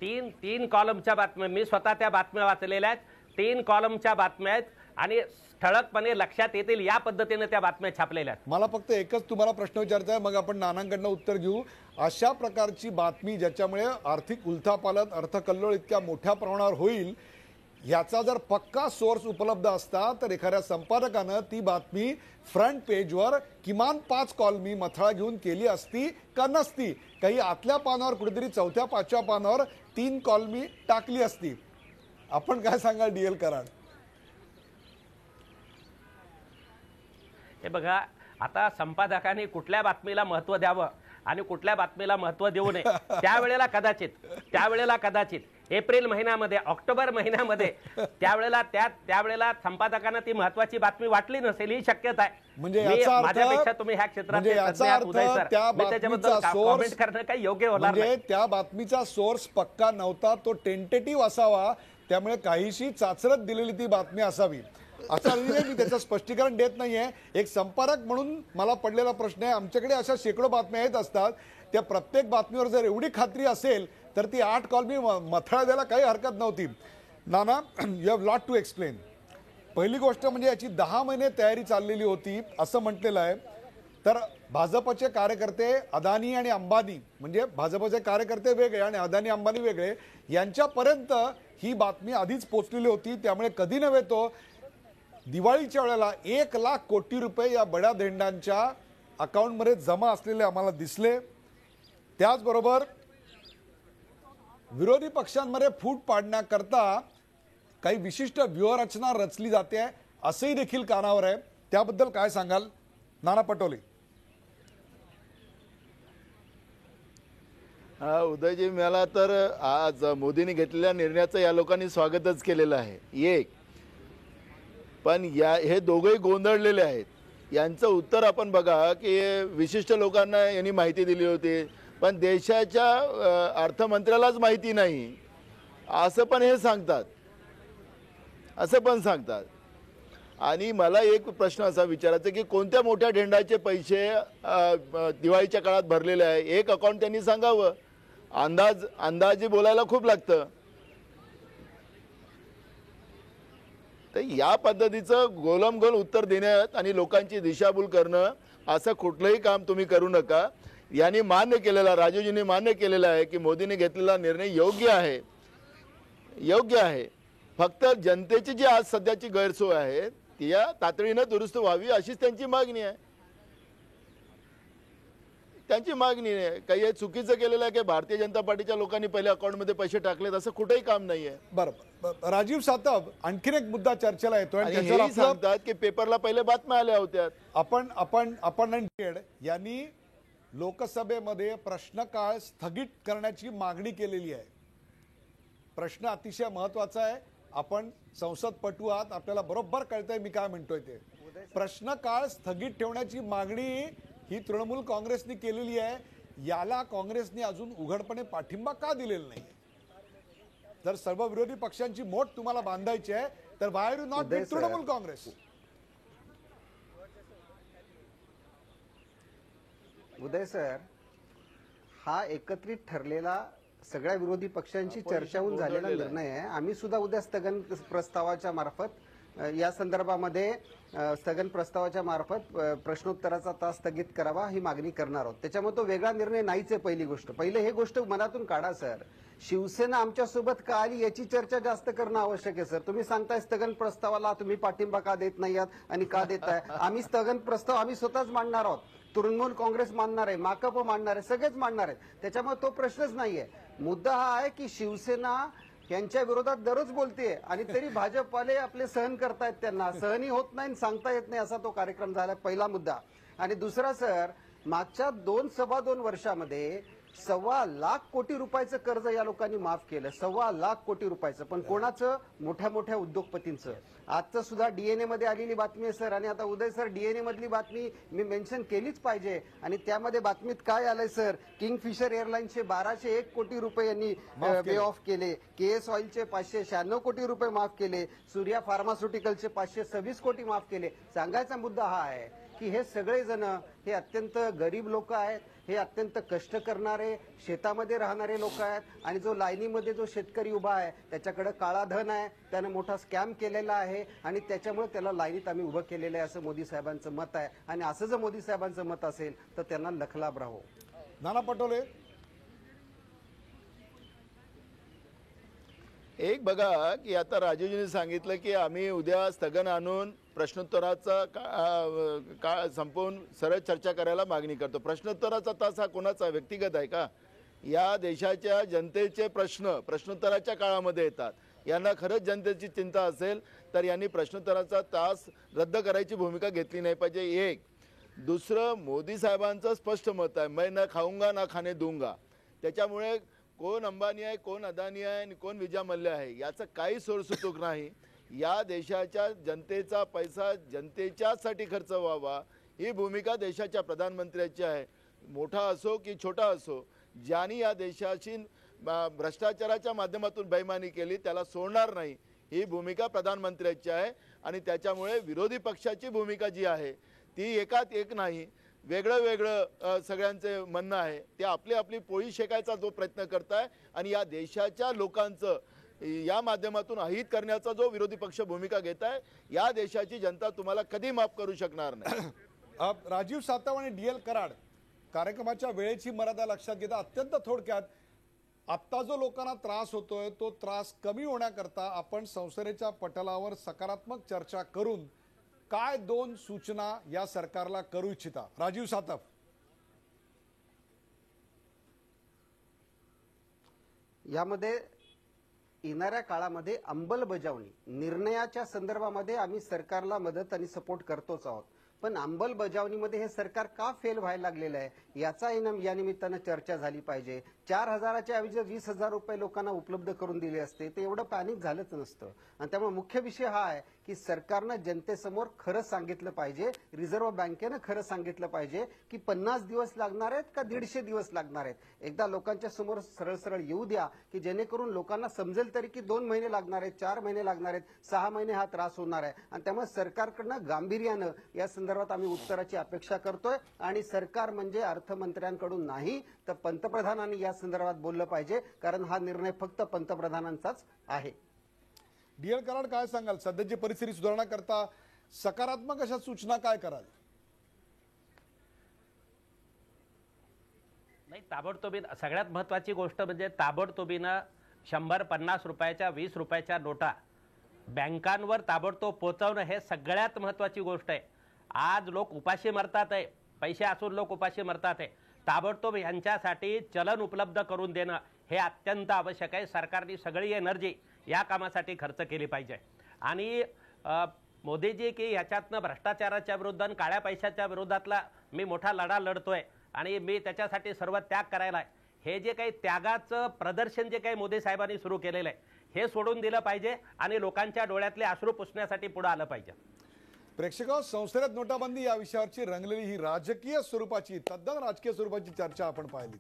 तीन कॉलमच्या बातम्या, मी स्वतः त्या बातम्या वाचलेल्या आहेत. 3 कॉलमच्या बातम्या आहेत आणि ठळकपणे लक्षात येतील या पद्धतीने त्या बातम्या छापलेल्या आहेत. मला फक्त एकच तुम्हाला प्रश्न विचारायचा आहे, मग आपण नानांकडनं उत्तर घेऊ. अशा प्रकारची बातमी ज्याच्यामुळे आर्थिक उलथापालथ अर्थकल्लोळ इतक्या मोठ्या प्रमाणावर होईल, याचा जर पक्का सोर्स उपलब्ध असता तर एखाद्या संपादकानं ती बातमी फ्रंट पेजवर किमान 5 कॉलमी मथळा घेऊन केली असती का नसती? काही आतल्या पानावर कुठेतरी 4थ्या 5व्या पानावर 3 कॉलमी टाकली असती. आपण काय सांगाल DL कराड? हे बघा, आता संपादकांनी कुठल्या बातमीला महत्त्व द्यावं आणि कुठल्या बातमीला महत्त्व देऊ नये त्यावेळेला कदाचित एप्रिल महिन्यामध्ये, ऑक्टोबर महिन्यामध्ये त्यावेळेला संपादकांना ती महत्त्वाची बातमी वाटली नसेल ही शक्यता आहे. म्हणजे माझ्यापेक्षा तुम्ही ह्या क्षेत्रात कॉमेंट करणं काही योग्य होणार नाही. त्या बातमीचा सोर्स पक्का नव्हता, तो टेंटेटिव्ह असावा, त्यामुळे काहीशी चाचरत दिलेली ती बातमी असावी असं मी त्याचं स्पष्टीकरण देत नाहीये. एक संपादक म्हणून मला पडलेला प्रश्न आहे, आमच्याकडे अशा शेकडो बातम्या येत असतात, त्या प्रत्येक बातमीवर जर एवढी खात्री असेल तर ती 8 कॉलमी मथळा द्यायला काही हरकत नव्हती. Nana, you have lot to explain. पहिली गोष्ट म्हणजे याची 10 महिने तयारी चाललेली होती असं म्हटलेलं आहे. तर भाजपचे कार्यकर्ते अदानी आणि अंबानी, म्हणजे भाजपचे कार्यकर्ते वेगळे आणि अदानी अंबानी वेगळे, यांच्यापर्यंत ही बातमी आधीच पोहोचलेली होती. त्यामुळे कधी नव्हे तो दिवाळीच्या वेळेला 1 लाख कोटी रुपये या बड्या धेंडांच्या अकाउंटमध्ये जमा असलेले आम्हाला दिसले. त्याचबरोबर विरोधी पक्षांमध्ये फूट पाडण्याकरता काही विशिष्ट व्यूहरचना रचली जाते असंही देखील कानावर आहे. त्याबद्दल काय सांगाल नाना पटोले? उदयजी, मला तर आज मोदींनी घेतलेल्या निर्णयाचं या लोकांनी स्वागतच केलेलं आहे. एक पण हे दोघेही गोंधळलेले आहेत. यांचं उत्तर आपण बघा की विशिष्ट लोकांना यांनी माहिती दिली होती, पण देशाच्या अर्थमंत्र्यालाच माहिती नाही असं पण हे सांगतात, आणि मला एक प्रश्न असा विचारायचा की कोणत्या मोठ्या ढेंडाचे पैसे दिवाळीच्या काळात भरलेले आहे? एक अकाउंट त्यांनी सांगावं. अंदाजे बोलायला खूप लागतं. तर या पद्धतीचं गोलमगोल उत्तर देण्यात आणि लोकांची दिशाभूल करणं असं कुठलंही काम तुम्ही करू नका. यांनी मान्य केलेला, राजूजींनी मान्य केलेला आहे की मोदींनी घेतलेला निर्णय योग्य आहे. फक्त जनतेची जी आज सध्याची गैरसोय आहे ती या तातडीनं दुरुस्त व्हावी अशीच त्यांची मागणी आहे. काही चुकीचं केलेलं आहे की भारतीय जनता पार्टीच्या लोकांनी पहिले अकाउंटमध्ये पैसे टाकलेत असं कुठेही काम नाहीये. बरोबर. राजीव सातव, आणखीन एक मुद्दा चर्चेला येतोय. हे सांगतात की पेपरला पहिले बातम्या आल्या होत्या. आपण यांनी लोकसभेमध्ये प्रश्नकाळ स्थगित करण्याची मागणी केलेली आहे. प्रश्न अतिशय महत्वाचा आहे. आपण संसदपटू आहात, आपल्याला बरोबर कळतंय मी काय म्हणतोय ते. प्रश्नकाळ स्थगित ठेवण्याची मागणी ही तृणमूल काँग्रेसने केलेली आहे. याला काँग्रेसने अजून उघडपणे पाठिंबा का दिलेला नाही? जर सर्व विरोधी पक्षांची मोठ तुम्हाला बांधायची आहे तर why do not with Trinamool Congress? Uday sir, हा एकत्रित ठरलेला सगळ्या विरोधी पक्षांची चर्चा होऊन झालेला निर्णय आहे. आम्ही सुद्धा उद्या स्थगन प्रस्तावाच्या मार्फत या संदर्भामध्ये प्रश्नोत्तराचा तास स्थगित करावा ही मागणी करणार आहोत. त्याच्यामुळे तो वेगळा निर्णय नाहीच आहे. पहिली गोष्ट, हे गोष्ट मनातून काढा सर. शिवसेना आमच्या सोबत का आली याची चर्चा जास्त करणं आवश्यक आहे सर. तुम्ही सांगताय स्थगन प्रस्तावाला तुम्ही पाठिंबा का देत नाही आहात आणि का देताय? आम्ही स्थगन प्रस्ताव आम्ही स्वतःच मांडणार आहोत. तृणमूल काँग्रेस मानणार आहे, माकप मानणार आहे, सगळेच मानणार आहेत. त्याच्यामुळे तो प्रश्नच नाहीये. मुद्दा हा आहे की शिवसेना यांच्या विरोधात दररोज बोलते आणि तरी भाजपवाले आपले सहन करतायत. त्यांना सहनही होत नाही, सांगता येत नाही असा तो कार्यक्रम झाला. पहिला मुद्दा. आणि दुसरा सर, मागच्या 2 वर्षामध्ये 1.25 लाख कोटी रुपयाचं कर्ज या लोकांनी माफ केलं. 1.25 लाख कोटी रुपयाचं. पण कोणाचं? मोठ्या मोठ्या उद्योगपतींचं. आजचं सुद्धा डीएनए मध्ये आलेली बातमी आहे सर, आणि आता उदय सर डीएनए मधली बातमी मी मेन्शन केलीच पाहिजे. आणि त्यामध्ये बातमीत काय आलंय सर? किंगफिशर एअरलाईन्सचे 1201 कोटी रुपये यांनी पे ऑफ केले. केएस ऑइलचे 596 कोटी रुपये माफ केले. सूर्या फार्मास्युटिकलचे 526 कोटी माफ केले. सांगायचा मुद्दा हा आहे की हे सगळे जण हे अत्यंत गरीब लोक आहेत, हे अत्यंत कष्ट करणारे शेतामध्ये राहणारे लोक आहेत. आणि जो लाईनीमध्ये जो शेतकरी उभा आहे त्याच्याकडे काळा धन आहे, त्यानं मोठा स्कॅम केलेला आहे, आणि त्याच्यामुळे त्याला लाईनीत आम्ही उभं केलेलं आहे असं मोदी साहेबांचं मत आहे. आणि असं जर मोदी साहेबांचं मत असेल तर त्यांना लखलाभ राहो. नाना पटोले, एक बघा की आता राजीवजींनी सांगितलं की आम्ही उद्या स्थगन आणून प्रश्नोत्तराचा काळ संपवून सरळ चर्चा करायला मागणी करतो. प्रश्नोत्तराचा तास हा कोणाचा व्यक्तिगत आहे का? या देशाच्या जनतेचे प्रश्न प्रश्नोत्तराच्या काळामध्ये येतात. यांना खरंच जनतेची चिंता असेल तर यांनी प्रश्नोत्तराचा तास रद्द करायची भूमिका घेतली नाही पाहिजे. एक. दुसरं, मोदी साहेबांचं स्पष्ट मत आहे, मैं न खाऊंगा ना खाणे दूंगा. त्याच्यामुळे कोण अंबानी आहे, कोण अदानी आहे आणि कोण विजय मल्ल्या आहे याचं काही सोडसुतूक नाही. या देशाच्या जनतेचा पैसा जनतेच्यासाठी खर्च व्हावा ही भूमिका देशाच्या प्रधानमंत्र्याची आहे. मोठा असो की छोटा असो, ज्यांनी या देशाची भ्रष्टाचाराच्या माध्यमातून बेईमानी केली त्याला सोडणार नाही ही भूमिका प्रधानमंत्र्याची आहे. आणि त्याच्यामुळे विरोधी पक्षाची भूमिका जी आहे ती एकात एक नाही, वेगळं वेगळं सगळ्यांचे म्हणणं आहे. ते आपली आपली पोळी शेकायचा जो प्रयत्न करताय आणि या देशाच्या लोकांचं या माध्यमातून अहित करण्याचा जो विरोधी पक्ष भूमिका घेत आहे, या देशाची जनता तुम्हाला कधी माफ करू शकणार नाही. राजीव सातव आणि DL कराड कार्यक्रमाच्या वेळेची मर्यादा लक्षात घेता अत्यंत थोडक्यात, आत्ता जो लोकांना त्रास होतोय तो त्रास कमी होण्याकरता आपण संसदेच्या पटलावर सकारात्मक चर्चा करून काय 2 सूचना या सरकारला करू इच्छिता? राजीव सातव. यामध्ये येणाऱ्या काळामध्ये अंमलबजावणी निर्णयाच्या संदर्भामध्ये आम्ही सरकारला मदत आणि सपोर्ट करतोच आहोत. पण अंमलबजावणीमध्ये हे सरकार का फेल व्हायला लागलेलं आहे याचा या निमित्तानं चर्चा झाली पाहिजे. 4,000च्या ऐवजी 20,000 रुपये लोकांना उपलब्ध करून दिले असते ते एवढं पॅनिक झालंच नसतं. आणि त्यामुळे मुख्य विषय हा आहे की सरकारनं जनतेसमोर खरं सांगितलं पाहिजे, रिझर्व्ह बँकेनं खरं सांगितलं पाहिजे की 50 दिवस लागणार आहेत का 150 दिवस लागणार आहेत. एकदा लोकांच्या समोर सरळ सरळ येऊ द्या की जेणेकरून लोकांना समजेल तरी की 2 महिने लागणार आहेत, 4 महिने लागणार आहेत, 6 महिने हा त्रास होणार आहे. आणि त्यामुळे सरकारकडनं गांभीर्यानं या संदर्भात आम्ही उत्तराची अपेक्षा करतोय. आणि सरकार म्हणजे अर्थमंत्र्यांकडून नाही तर पंतप्रधानांनी या संदर्भात बोललं पाहिजे, कारण हा निर्णय फक्त पंतप्रधानांचाच आहे. DL कराड, काय सांगाल? सध्याची परिस्थिती सुधारण्याकरता सकारात्मक अशा सूचना काय कराल? नाही, ताबडतोबीनं सगळ्यात महत्त्वाची गोष्ट म्हणजे ताबडतोबीनं 100-50 रुपयाच्या 20 रुपयाच्या नोटा बँकांवर ताबडतोब पोहोचवणं हे सगळ्यात महत्त्वाची गोष्ट आहे. आज लोक उपाशी मरतात आहे, पैसे असून लोक उपाशी मरतात आहे. ताबडतोब यांच्यासाठी चलन उपलब्ध करून देणं हे अत्यंत आवश्यक आहे. सरकारने सगळी एनर्जी या कामासाठी खर्च केली पाहिजे. आणि मोदीजी की ह्याच्यातनं भ्रष्टाचाराच्या विरुद्ध आणि काळ्या पैशाच्या विरोधातला मी मोठा लढा लढतोय आणि मी त्याच्यासाठी सर्व त्याग करायला आहे. हे जे काही त्यागाचं प्रदर्शन जे काही मोदी साहेबांनी सुरू केलेलं आहे हे सोडून दिलं पाहिजे आणि लोकांच्या डोळ्यातले अश्रू पुसण्यासाठी पुढे आलं पाहिजे. प्रेक्षकांनो, संसदेत नोटाबंदी या विषयावरची रंगलेली ही राजकीय स्वरूपाची, तद्दन राजकीय स्वरूपाची चर्चा आपण पाहिली.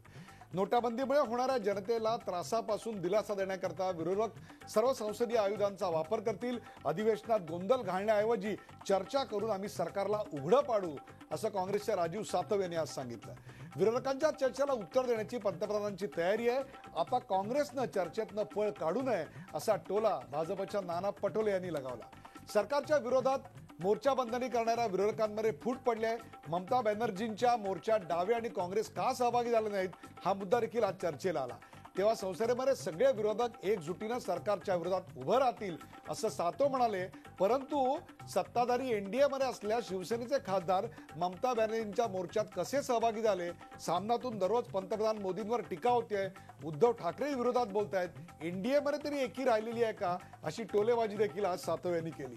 नोटाबंदीमुळे होणाऱ्या जनतेला त्रासापासून दिलासा देण्याकरता विरोधक सर्व संसदीय आयुधांचा वापर करतील. अधिवेशनात गोंधळ घालण्याऐवजी चर्चा करून आम्ही सरकारला उघडं पाडू असं काँग्रेसच्या राजीव सातव यांनी आज सांगितलं. विरोधकांच्या चर्चेला उत्तर देण्याची पंतप्रधानांची तयारी आहे. आता काँग्रेसनं चर्चेतनं पळ काढू नये असा टोला भाजपच्या नाना पटोले यांनी लगावला. सरकारच्या विरोधात मोर्चा बंधनी करणाऱ्या विरोधकांमध्ये फूट पडली आहे. ममता बॅनर्जींच्या मोर्चात डावे आणि काँग्रेस का सहभागी झाले नाहीत हा मुद्दा देखील आज चर्चेला आला. तेव्हा संसदेमध्ये सगळे विरोधक एकजुटीनं सरकारच्या विरोधात उभं राहतील असं सातव म्हणाले. परंतु सत्ताधारी NDA मध्ये असलेल्या शिवसेनेचे खासदार ममता बॅनर्जींच्या मोर्चात कसे सहभागी झाले? सामनातून दररोज पंतप्रधान मोदींवर टीका होते. उद्धव ठाकरे विरोधात बोलतायत. NDA मध्ये तरी एकी राहिलेली आहे का अशी टोलेबाजी देखील आज सातव यांनी केली.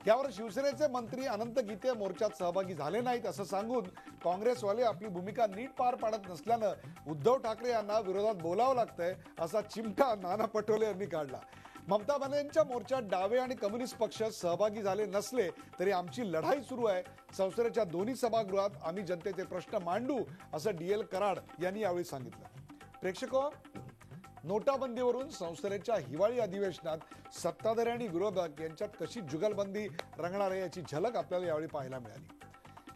यावर शिवसेनेचे मंत्री अनंत गीते मोर्चात सहभागी झाले नाहीत असं सांगून काँग्रेसवाले आपली भूमिका नीट पार पाडत नसल्यानं उद्धव ठाकरे यांना विरोधात बोलावं लागतंय असा चिमटा नाना पटोले यांनी काढला. ममता बनर्जींच्या मोर्चात डावे आणि कम्युनिस्ट पक्ष सहभागी झाले नसले तरी आमची लढाई सुरू आहे. संसदेच्या दोन्ही सभागृहात आम्ही जनतेचे प्रश्न मांडू असं DL कराड यांनी यावेळी सांगितलं. प्रेक्षको, नोटाबंदीवरून संसदेच्या हिवाळी अधिवेशनात सत्ताधारी आणि विरोधक यांच्यात कशी जुगलबंदी रंगणार आहे याची झलक आपल्याला यावेळी पाहायला मिळाली.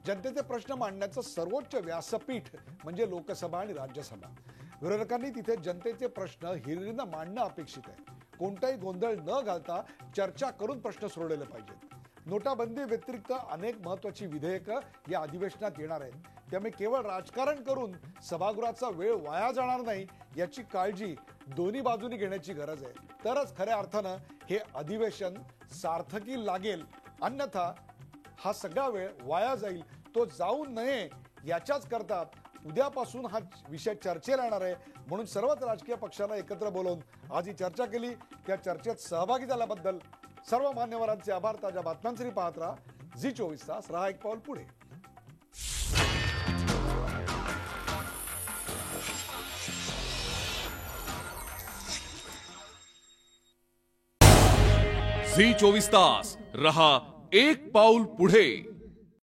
जनतेचे प्रश्न मांडण्याचं सर्वोच्च व्यासपीठ म्हणजे लोकसभा आणि राज्यसभा. विरोधकांनी तिथे जनतेचे प्रश्न हिरिरीनं मांडणं अपेक्षित आहे. कोणताही गोंधळ न घालता चर्चा करून प्रश्न सोडवले पाहिजेत. नोटाबंदी व्यतिरिक्त अनेक महत्वाची विधेयकं या अधिवेशनात येणार आहेत. त्यामुळे केवळ राजकारण करून सभागृहाचा वेळ वाया जाणार नाही याची काळजी दोन्ही बाजूनी घेण्याची गरज आहे. तरच खऱ्या अर्थानं हे अधिवेशन सार्थकी लागेल. अन्यथा हा सगळा वेळ वाया जाईल. तो जाऊ नये याच्याच करता उद्यापासून हा विषय चर्चेला येणार आहे. म्हणून सर्वच राजकीय पक्षांना एकत्र बोलवून आज ही चर्चा केली. त्या चर्चेत सहभागी झाल्याबद्दल सर्व मान्यवरांचे आभार. ताज्या बातम्यांसाठी पाहत राहा झी 24 तास. रहा एक पाऊल पुढे. झी 24 तास रहा एक पाऊल पुढे.